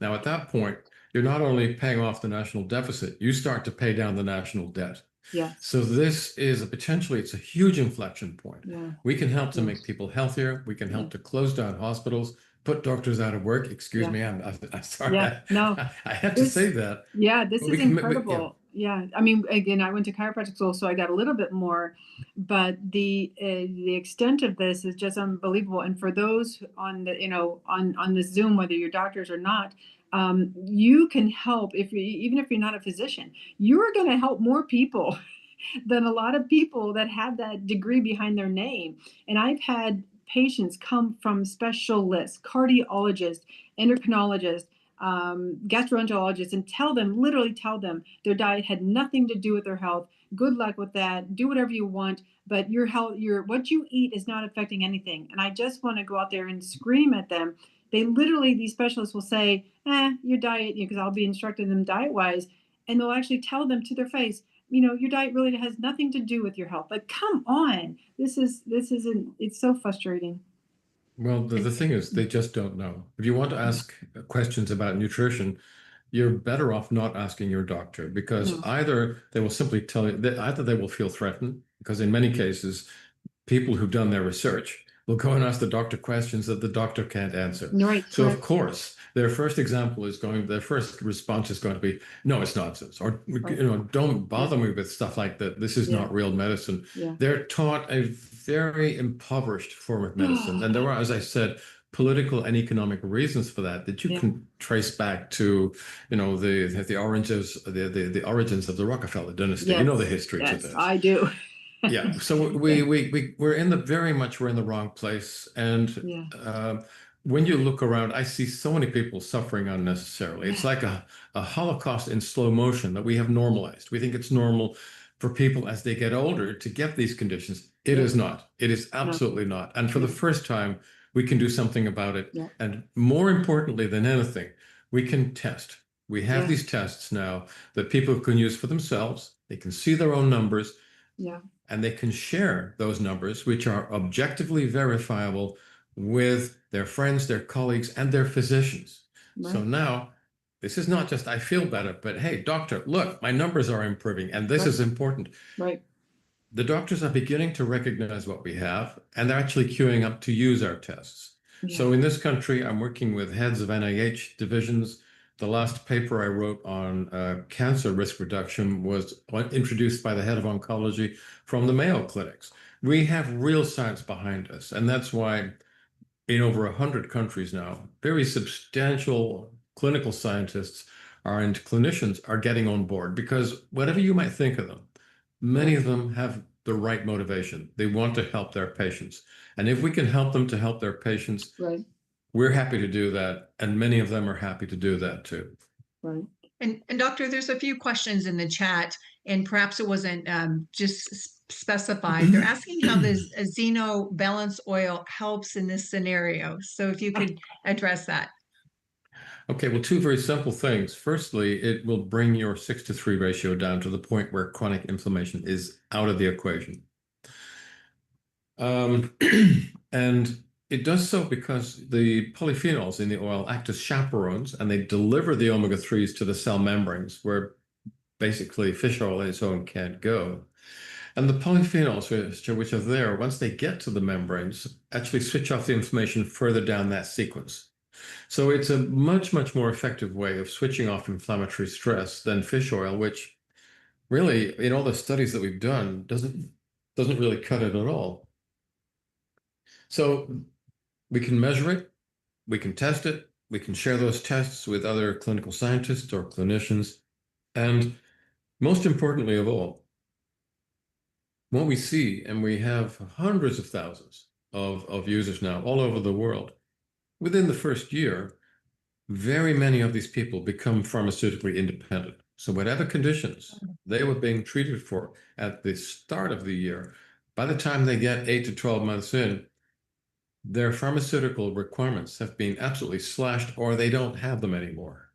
Now, at that point, you're not only paying off the national deficit, you start to pay down the national debt. So this is it's a huge inflection point. We can help to make people healthier. We can help to close down hospitals, put doctors out of work. Excuse me, I'm sorry. I have to say that. This is incredible. I mean, again, I went to chiropractic school, so I got a little bit more, but the extent of this is just unbelievable. And for those on the, on the Zoom, whether you're doctors or not, you can help even if you're not a physician. You are going to help more people than a lot of people that have that degree behind their name. And I've had patients come from specialists, cardiologists, endocrinologists, gastroenterologists, and literally tell them their diet had nothing to do with their health. Good luck with that. Do whatever you want, but your health, what you eat is not affecting anything. And I just want to go out there and scream at them. These specialists will say, your diet, because I'll be instructing them diet wise, and they'll actually tell them to their face, your diet really has nothing to do with your health. Like, come on, it's so frustrating. Well, the thing is, they just don't know. If you want to ask questions about nutrition, you're better off not asking your doctor, because either they will simply tell you that either they will feel threatened, because in many cases, people who've done their research will go and ask the doctor questions that the doctor can't answer. Right. So of course, their first response is going to be, no, it's nonsense, or don't bother me with stuff like that. This is not real medicine. Yeah. They're taught a very impoverished form of medicine, and there are, as I said, political and economic reasons for that you can trace back to, the origins of the Rockefeller dynasty. Yes. You know the history to Yes, this. I do. Yeah, so we're in the wrong place, and when you look around, I see so many people suffering unnecessarily. It's like a Holocaust in slow motion that we have normalized. We think it's normal for people as they get older to get these conditions. It is not. It is absolutely not. And for the first time, we can do something about it. Yeah. And more importantly than anything, we can test. We have these tests now that people can use for themselves. They can see their own numbers. Yeah. And they can share those numbers, which are objectively verifiable, with their friends, their colleagues, and their physicians. Right. So now, this is not just I feel better, but hey, doctor, look, my numbers are improving, and this is important. Right. The doctors are beginning to recognize what we have, and they're actually queuing up to use our tests. Yeah. So in this country, I'm working with heads of NIH divisions. The last paper I wrote on cancer risk reduction was introduced by the head of oncology from the Mayo Clinics. We have real science behind us, and that's why in over 100 countries now, very substantial clinical scientists and clinicians are getting on board, because whatever you might think of them, many of them have the right motivation. They want to help their patients. And if we can help them to help their patients, we're happy to do that. And many of them are happy to do that too. Right. And doctor, there's a few questions in the chat, and perhaps it wasn't just specified. They're asking how the Xeno balance oil helps in this scenario. So if you could address that. Okay, well, two very simple things. Firstly, it will bring your 6-to-3 ratio down to the point where chronic inflammation is out of the equation. And it does so because the polyphenols in the oil act as chaperones, and they deliver the omega-3s to the cell membranes, where basically fish oil on its own can't go. And the polyphenols, which are there, once they get to the membranes, actually switch off the inflammation further down that sequence. So it's a much, much more effective way of switching off inflammatory stress than fish oil, which really, in all the studies that we've done, doesn't really cut it at all. So we can measure it, we can test it, we can share those tests with other clinical scientists or clinicians. And most importantly of all, what we see, and we have hundreds of thousands of users now all over the world, within the first year, very many of these people become pharmaceutically independent. So whatever conditions they were being treated for at the start of the year, by the time they get 8 to 12 months in, their pharmaceutical requirements have been absolutely slashed, or they don't have them anymore.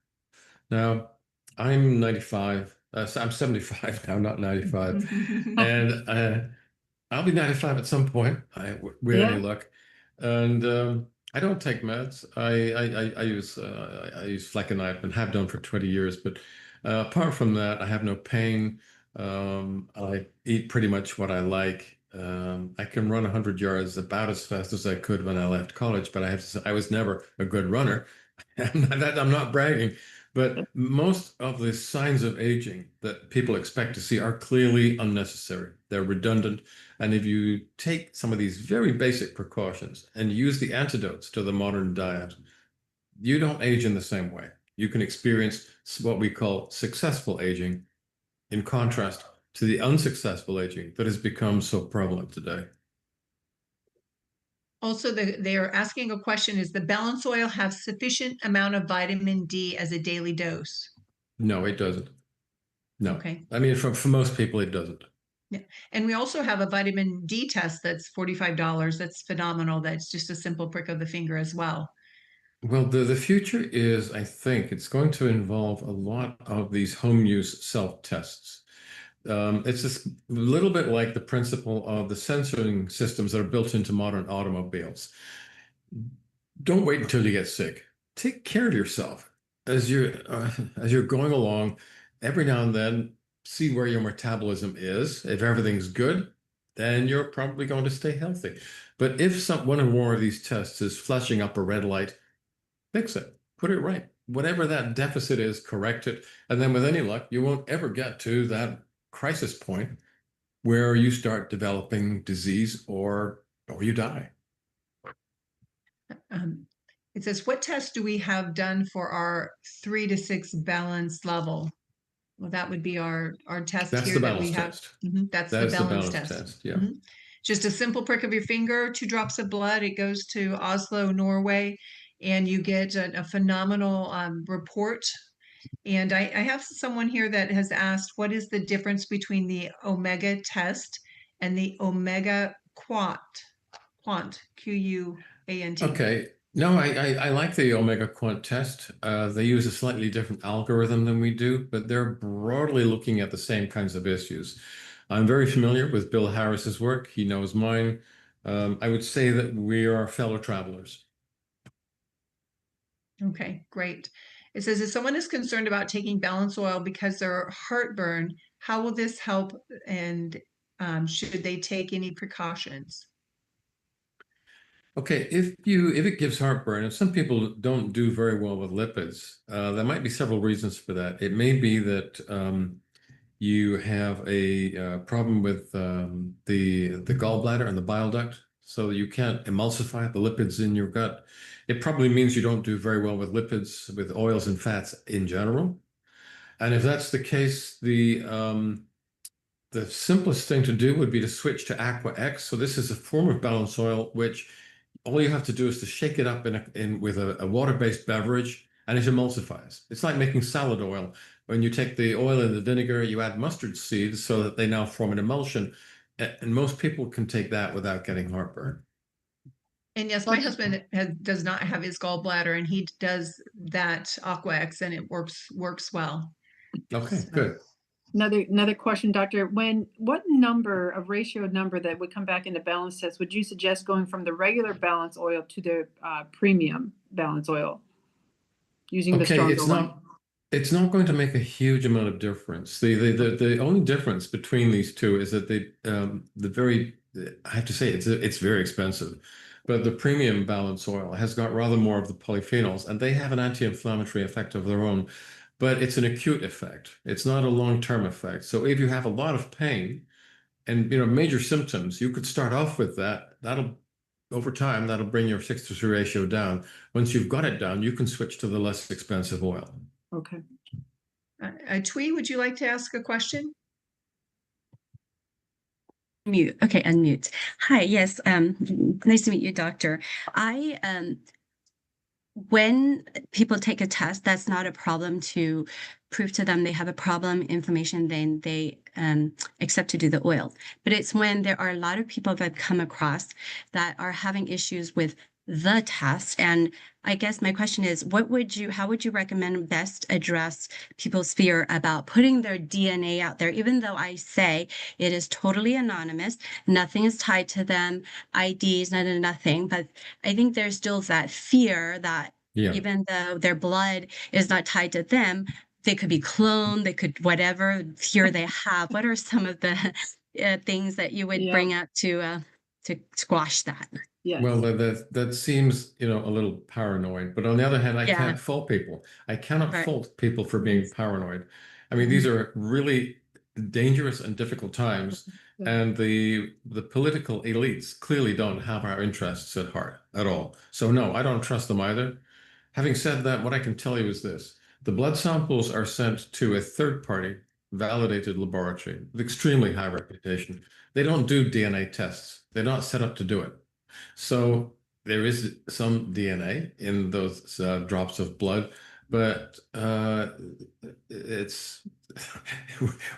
Now, I'm 95. So I'm 75 now, not 95. And I'll be 95 at some point, with any luck. And I don't take meds. I use flecainide and have done for 20 years. But apart from that, I have no pain. I eat pretty much what I like. I can run 100 yards about as fast as I could when I left college, but I have to say I was never a good runner. I'm not bragging, but most of the signs of aging that people expect to see are clearly unnecessary. They're redundant. And if you take some of these very basic precautions and use the antidotes to the modern diet, you don't age in the same way. You can experience what we call successful aging, in contrast to the unsuccessful aging that has become so prevalent today. Also, they are asking a question, is the balance oil have sufficient amount of vitamin D as a daily dose? No, it doesn't. No. Okay. I mean, for most people, it doesn't. Yeah. And we also have a vitamin D test that's $45. That's phenomenal. That's just a simple prick of the finger as well. Well, the future is, I think, it's going to involve a lot of these home use self-tests. It's just a little bit like the principle of the sensing systems that are built into modern automobiles. Don't wait until you get sick. Take care of yourself as you're going along. Every now and then, see where your metabolism is. If everything's good, then you're probably going to stay healthy. But if one or more of these tests is flashing up a red light, fix it, put it right. Whatever that deficit is, correct it. And then with any luck, you won't ever get to that crisis point where you start developing disease or you die. It says, what tests do we have done for our 3 to 6 balance level? Well, that would be our test That's here the that we balance have. test. That's That the is the balance balance test. test. Yeah. Mhm. Just a simple prick of your finger, 2 drops of blood. It goes to Oslo, Norway, and you get a phenomenal report. And I have someone here that has asked, what is the difference between the Omega test and the Omega Quant, Q-U-A-N-T? Okay. No, I like the Omega Quant test. They use a slightly different algorithm than we do, but they're broadly looking at the same kinds of issues. I'm very familiar with Bill Harris's work. He knows mine. I would say that we are fellow travelers. Okay, great. It says, if someone is concerned about taking balance oil because they're heartburn, how will this help? And should they take any precautions? Okay, if it gives heartburn, and some people don't do very well with lipids, there might be several reasons for that. It may be that you have a problem with the gallbladder and the bile duct, so you can't emulsify the lipids in your gut. It probably means you don't do very well with lipids, with oils and fats in general. And if that's the case, the simplest thing to do would be to switch to Aqua X. So this is a form of balance oil, which all you have to do is to shake it up with a water-based beverage, and it emulsifies. It's like making salad oil. When you take the oil and the vinegar, you add mustard seeds so that they now form an emulsion. And most people can take that without getting heartburn. And yes, my husband does not have his gallbladder, and he does that Aqua-X, and it works well. Okay, So- good. Another question, doctor. What number of ratio number that would come back in the balance test would you suggest going from the regular balance oil to the premium balance oil using the stronger one? It's not going to make a huge amount of difference. The only difference between these two is that I have to say it's very expensive, but the premium balance oil has got rather more of the polyphenols, and they have an anti-inflammatory effect of their own. But it's an acute effect. It's not a long-term effect. So if you have a lot of pain and major symptoms, you could start off with that. Over time, that'll bring your 6-to-3 ratio down. Once you've got it down, you can switch to the less expensive oil. Okay. Twee, would you like to ask a question? Mute. Okay, unmute. Hi, yes. Nice to meet you, doctor. When people take a test, that's not a problem to prove to them they have a problem, information, then they accept to do the oil. But it's when there are a lot of people that I've come across that are having issues with the test. And I guess my question is, how would you recommend best address people's fear about putting their DNA out there, even though I say it is totally anonymous, nothing is tied to them, IDs, nothing. But I think there's still that fear that even though their blood is not tied to them, they could be cloned, they could whatever fear they have. What are some of the things that you would bring up to squash that? Yes. Well, that seems, a little paranoid. But on the other hand, I can't fault people. I cannot fault people for being paranoid. I mean, these are really dangerous and difficult times, and the political elites clearly don't have our interests at heart at all. So no, I don't trust them either. Having said that, what I can tell you is this. The blood samples are sent to a third party validated laboratory with extremely high reputation. They don't do DNA tests. They're not set up to do it. So there is some DNA in those drops of blood, but it's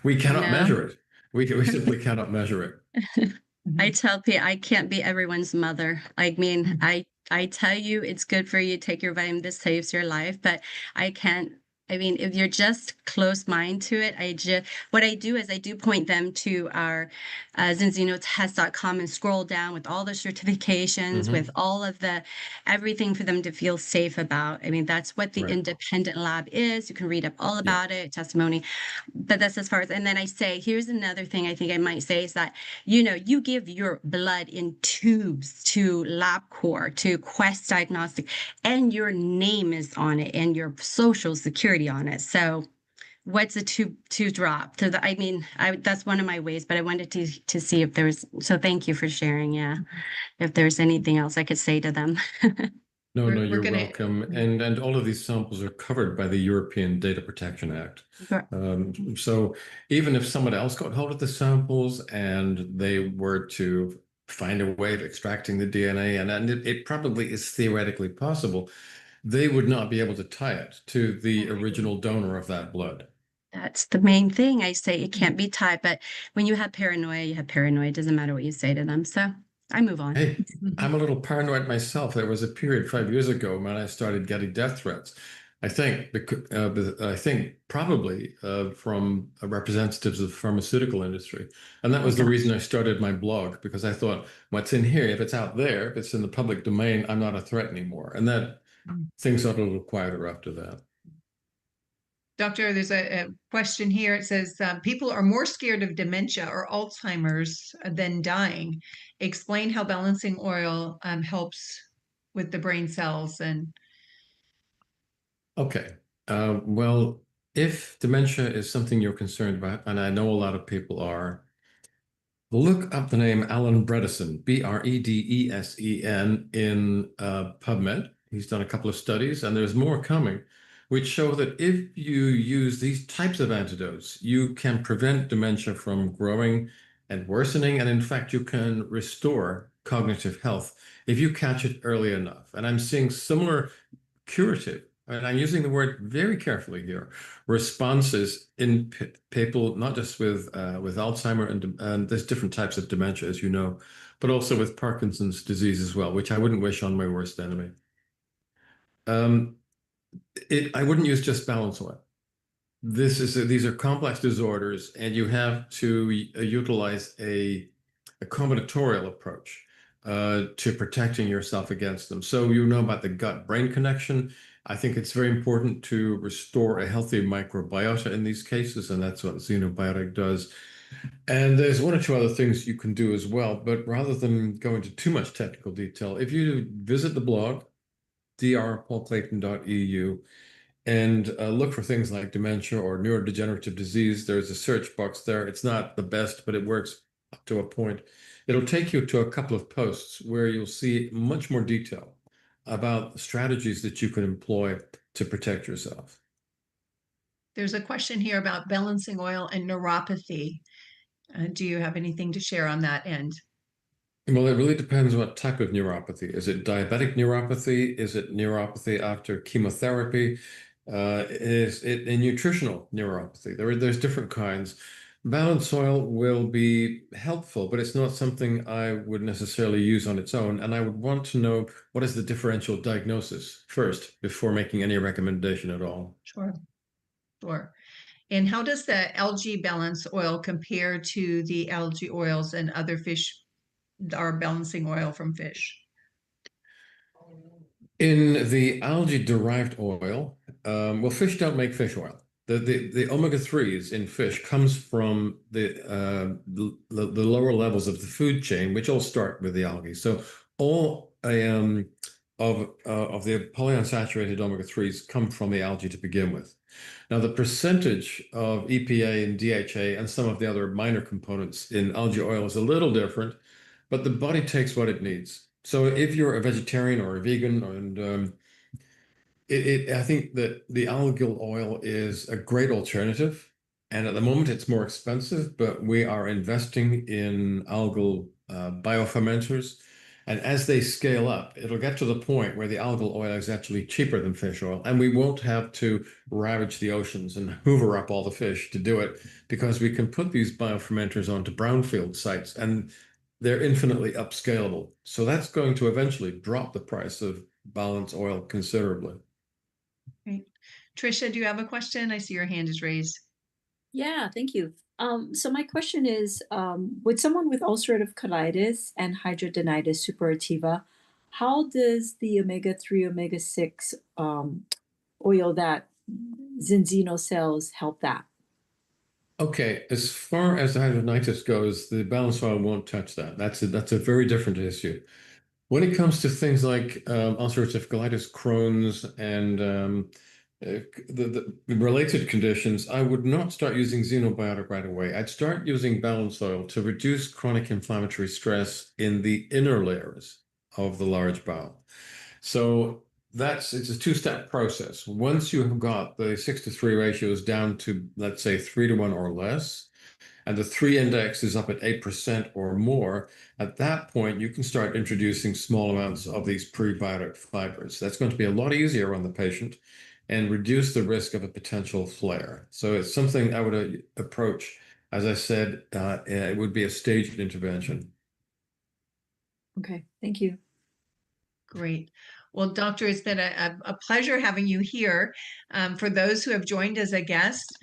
we cannot No. measure it. We simply cannot measure it. I tell people I can't be everyone's mother. I mean, I tell you it's good for you, take your vitamin, this saves your life, but I can't. I mean, if you're just close mind to it, what I do is I do point them to our zinzinotest.com and scroll down with all the certifications, with all of the everything for them to feel safe about. I mean, that's what the Right. independent lab is. You can read up all about it, testimony, but that's as far as. And then I say, here's another thing I think I might say is that, you know, you give your blood in tubes to LabCorp, to Quest Diagnostic, and your name is on it and your social security on it. So what's a two drop to the, I mean, that's one of my ways, but I wanted to see if there's, so thank you for sharing. Yeah. If there's anything else I could say to them. No, We're- no, we're you're gonna- welcome. And all of these samples are covered by the European Data Protection Act. Sure. So even if someone else got hold of the samples and they were to find a way of extracting the DNA, and it probably is theoretically possible, they would not be able to tie it to the original donor of that blood. That's the main thing. I say it can't be tied, but when you have paranoia, you have paranoia. It doesn't matter what you say to them. So I move on. Hey, I'm a little paranoid myself. There was a period 5 years ago when I started getting death threats. I think probably from representatives of the pharmaceutical industry. And that was the reason I started my blog, because I thought, what's in here, if it's out there, if it's in the public domain, I'm not a threat anymore. And that things got a little quieter after that. Doctor, there's a question here. It says, people are more scared of dementia or Alzheimer's than dying. Explain how balancing oil helps with the brain cells. And Okay. Well, if dementia is something you're concerned about, and I know a lot of people are, look up the name Alan Bredesen, Bredesen, in PubMed. He's done a couple of studies, and there's more coming, which show that if you use these types of antidotes, you can prevent dementia from growing and worsening, and in fact, you can restore cognitive health if you catch it early enough. And I'm seeing similar curative, and I'm using the word very carefully here, responses in people, not just with Alzheimer and there's different types of dementia, as you know, but also with Parkinson's disease as well, which I wouldn't wish on my worst enemy. I wouldn't use just balance oil. These are complex disorders, and you have to utilize a combinatorial approach to protecting yourself against them. So you know about the gut-brain connection. I think it's very important to restore a healthy microbiota in these cases, and that's what Xenobiotic does. And there's one or two other things you can do as well, but rather than go into too much technical detail, if you visit the blog, drpaulclayton.eu, and look for things like dementia or neurodegenerative disease, there's a search box there. It's not the best, but it works up to a point. It'll take you to a couple of posts where you'll see much more detail about strategies that you can employ to protect yourself. there's a question here about balancing oil and neuropathy. Do you have anything to share on that end? Well, it really depends what type of neuropathy. Is it diabetic neuropathy? Is it neuropathy after chemotherapy? Is it a nutritional neuropathy? There's different kinds. Balanced oil will be helpful, but it's not something I would necessarily use on its own. And I would want to know what is the differential diagnosis first before making any recommendation at all. Sure. Sure. And how does the algae balance oil compare to the algae oils and other fish are balancing oil from fish? In the algae-derived oil, well, fish don't make fish oil. The omega-3s in fish comes from the lower levels of the food chain, which all start with the algae. So all of the polyunsaturated omega-3s come from the algae to begin with. Now, the percentage of EPA and DHA and some of the other minor components in algae oil is a little different, but the body takes what it needs. So if you're a vegetarian or a vegan, and I think that the algal oil is a great alternative And at the moment, it's more expensive, but we are investing in algal biofermenters. And as they scale up, it'll get to the point where the algal oil is actually cheaper than fish oil. And we won't have to ravage the oceans and hoover up all the fish to do it, because we can put these biofermenters onto brownfield sites and they're infinitely upscalable. So that's going to eventually drop the price of balance oil considerably. Great. Trisha, do you have a question? I see your hand is raised. Yeah, thank you. So my question is, with someone with ulcerative colitis and hidradenitis suppurativa, how does the omega-3, omega-6 oil that Zinzino sells help that? Okay, as far as the hidradenitis goes, the balance oil won't touch that. That's a very different issue. When it comes to things like ulcerative colitis, Crohn's, and the related conditions, I would not start using xenobiotic right away. I'd start using balance oil to reduce chronic inflammatory stress in the inner layers of the large bowel. So it's a two-step process. Once you have got the 6:3 ratios down to, let's say, 3:1 or less, and the 3 index is up at 8% or more, at that point, you can start introducing small amounts of these prebiotic fibers. That's going to be a lot easier on the patient and reduce the risk of a potential flare. So it's something I would approach. As I said, it would be a staged intervention. Okay, thank you. Great. Well, doctor, it's been a pleasure having you here. For those who have joined as a guest,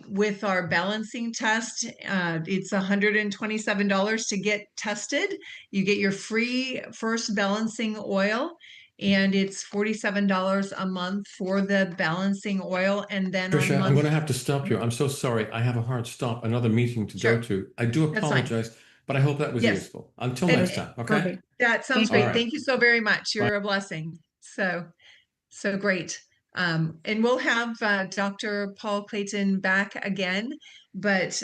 with our balancing test, it's $127 to get tested. You get your free first balancing oil, and it's $47 a month for the balancing oil. And then Trisha, on I'm month, going to have to stop you. I'm so sorry. I have a hard stop, another meeting to Sure. go to. I do That's fine. apologize, but I hope that was Yes. useful. Until And- next time, okay? Perfect. that sounds Thank great. you. All right. Thank you so very much. You're a blessing. So great. And we'll have Dr. Paul Clayton back again. But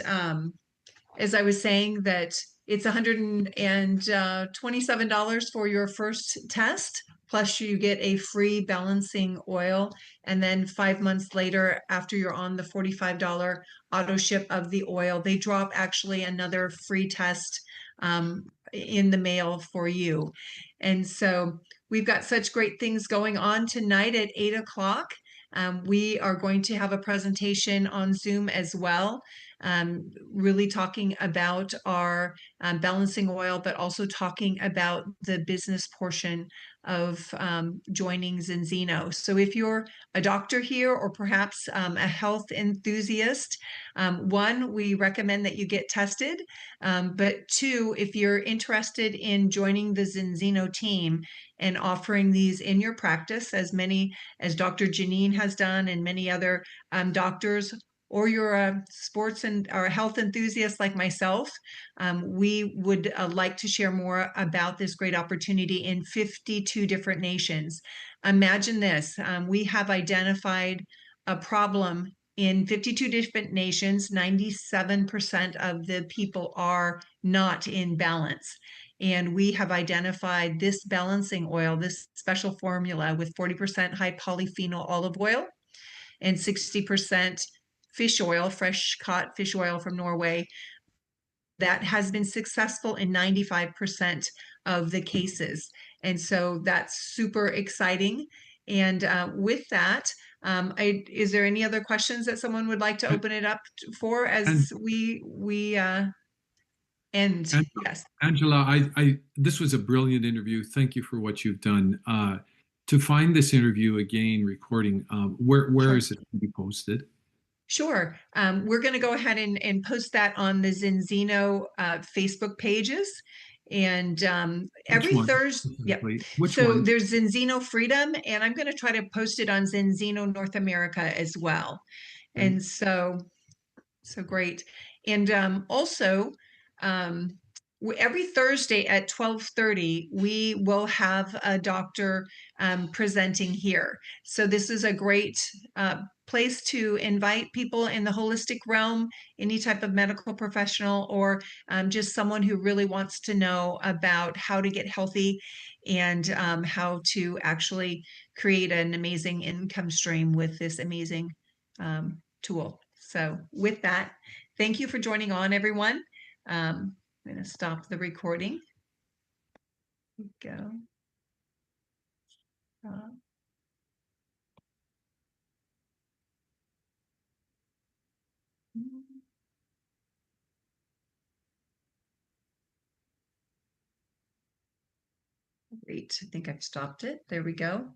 as I was saying, that it's $127 for your first test, plus you get a free balancing oil. And then 5 months later, after you're on the $45 auto ship of the oil, they drop actually another free test in the mail for you. And so we've got such great things going on tonight at 8 o'clock. We are going to have a presentation on Zoom as well, really talking about our balancing oil, but also talking about the business portion of joining Zinzino. So if you're a doctor here or perhaps a health enthusiast, one, we recommend that you get tested. But two, if you're interested in joining the Zinzino team and offering these in your practice, as many as Dr. Janine has done and many other doctors, or you're a sports or a health enthusiast like myself, we would like to share more about this great opportunity in 52 different nations. Imagine this, we have identified a problem in 52 different nations. 97% of the people are not in balance. And we have identified this balancing oil, this special formula with 40% high polyphenol olive oil and 60% fish oil, fresh caught fish oil from Norway, that has been successful in 95% of the cases. And so that's super exciting. And with that, is there any other questions that someone would like to open it up for as we end? Yes. Angela, this was a brilliant interview. Thank you for what you've done. To find this interview again, recording, where Sure. is it to be posted? Sure. We're going to go ahead and post that on the Zinzino Facebook pages. And every one Thursday, yep. specifically? Which So one? there's Zinzino Freedom, and I'm going to try to post it on Zinzino North America as well. Okay. And so great. And also, every Thursday at 12:30, we will have a doctor presenting here. So this is a great place to invite people in the holistic realm, any type of medical professional, or just someone who really wants to know about how to get healthy and how to actually create an amazing income stream with this amazing tool. So with that, thank you for joining on, everyone. I'm going to stop the recording. Go. Great. I think I've stopped it. There we go.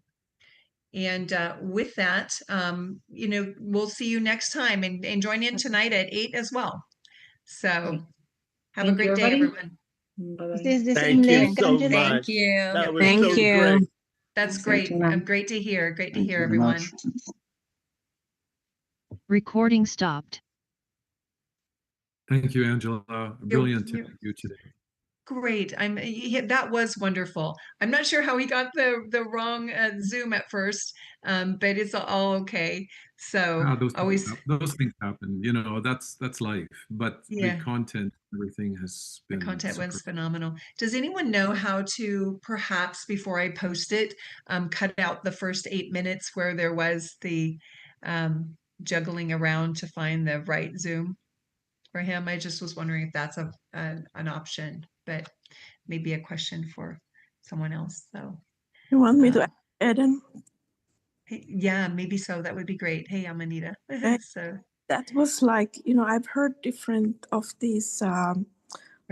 And with that, we'll see you next time, and join in tonight at 8 as well. So have a Thank great you, day, everybody. everyone. Bye-bye. This is the Thank same you link so until much. Thank you. That was Thank so you. great. That's great. Great to hear. Great to hear, everyone. Recording stopped. Thank you, Angela. A brilliant interview today. Great. That was wonderful. I'm not sure how he got the wrong Zoom at first, but it's all okay. So Those things happen. You know, that's life. But Yeah. the content, everything has The been content was superb. phenomenal. Does anyone know how to, perhaps before I post it, cut out the first 8 minutes where there was the juggling around to find the right Zoom for him? I just was wondering if that's an option, but maybe a question for someone else. So You want me to add in? yeah, maybe so. That would be great. Hey, I'm Anita. So that was like, you know, I've heard different of these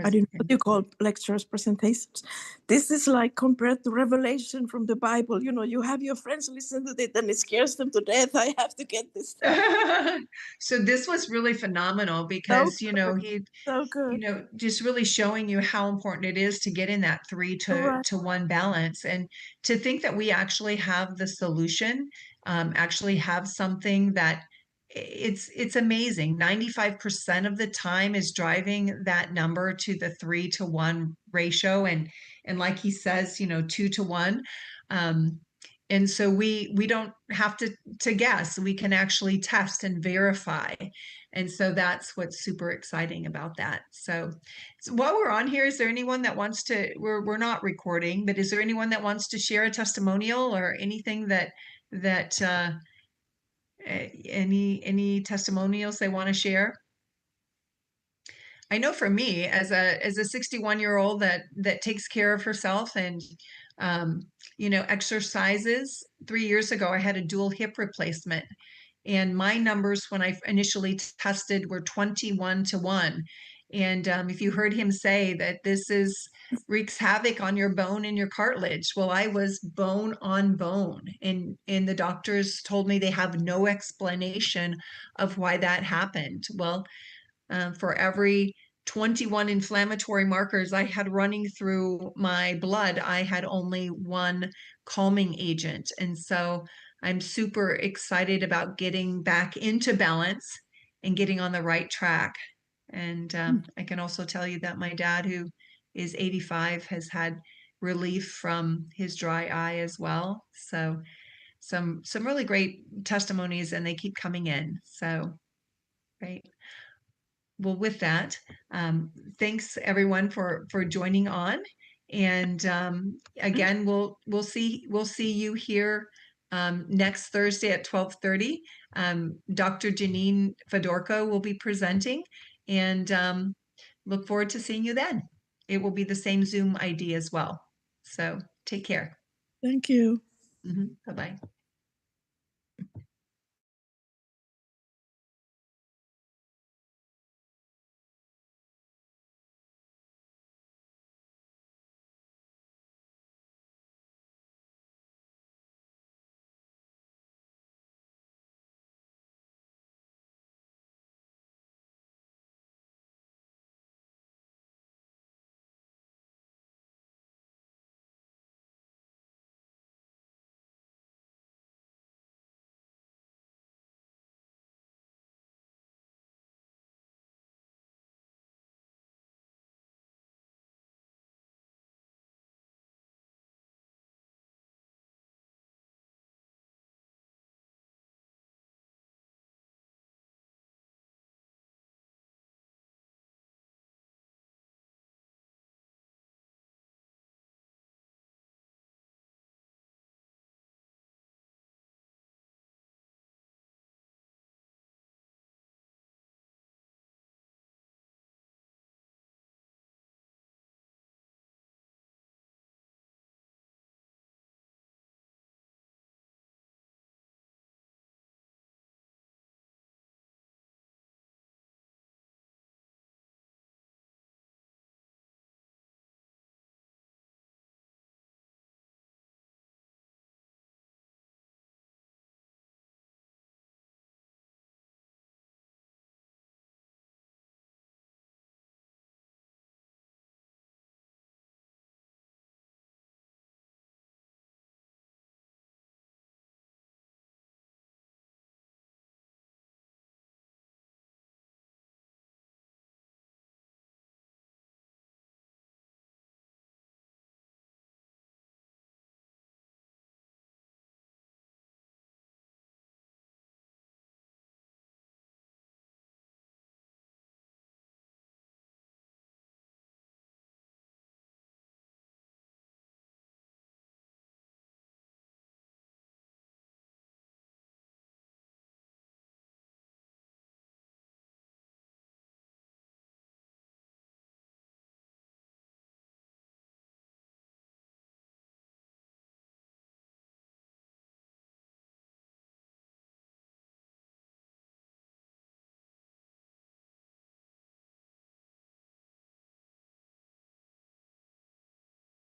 I don't know what you call lectures, presentations. This is like compared to Revelation from the Bible. You know, you have your friends listen to it and it scares them to death. I have to get this stuff. So this was really phenomenal because, So good. just really showing you how important it is to get in that 3 to 1 balance, and to think that we actually have the solution, actually have something that it's amazing. 95% of the time is driving that number to the 3 to 1 ratio. And like he says, 2 to 1. And so we don't have to guess. We can actually test and verify. And so that's what's super exciting about that. So while we're on here, is there anyone that wants to, we're not recording, but is there anyone that wants to share a testimonial or anything that any testimonials they want to share? I know for me, as a 61-year-old that takes care of herself and exercises. 3 years ago, I had a dual hip replacement, and my numbers when I initially tested were 21 to 1. And if you heard him say that this wreaks havoc on your bone and your cartilage, well, I was bone on bone, and the doctors told me they have no explanation of why that happened. Well, for every 21 inflammatory markers I had running through my blood, I had only 1 calming agent. And so I'm super excited about getting back into balance and getting on the right track. And I can also tell you that my dad, who is 85, has had relief from his dry eye as well. So some really great testimonies, and they keep coming in. So, right. Well, with that, thanks everyone for joining on. And again, we'll see you here next Thursday at 12:30. Dr. Janine Fedorko will be presenting, and look forward to seeing you then. It will be the same Zoom ID as well. So take care. Thank you. Bye-bye.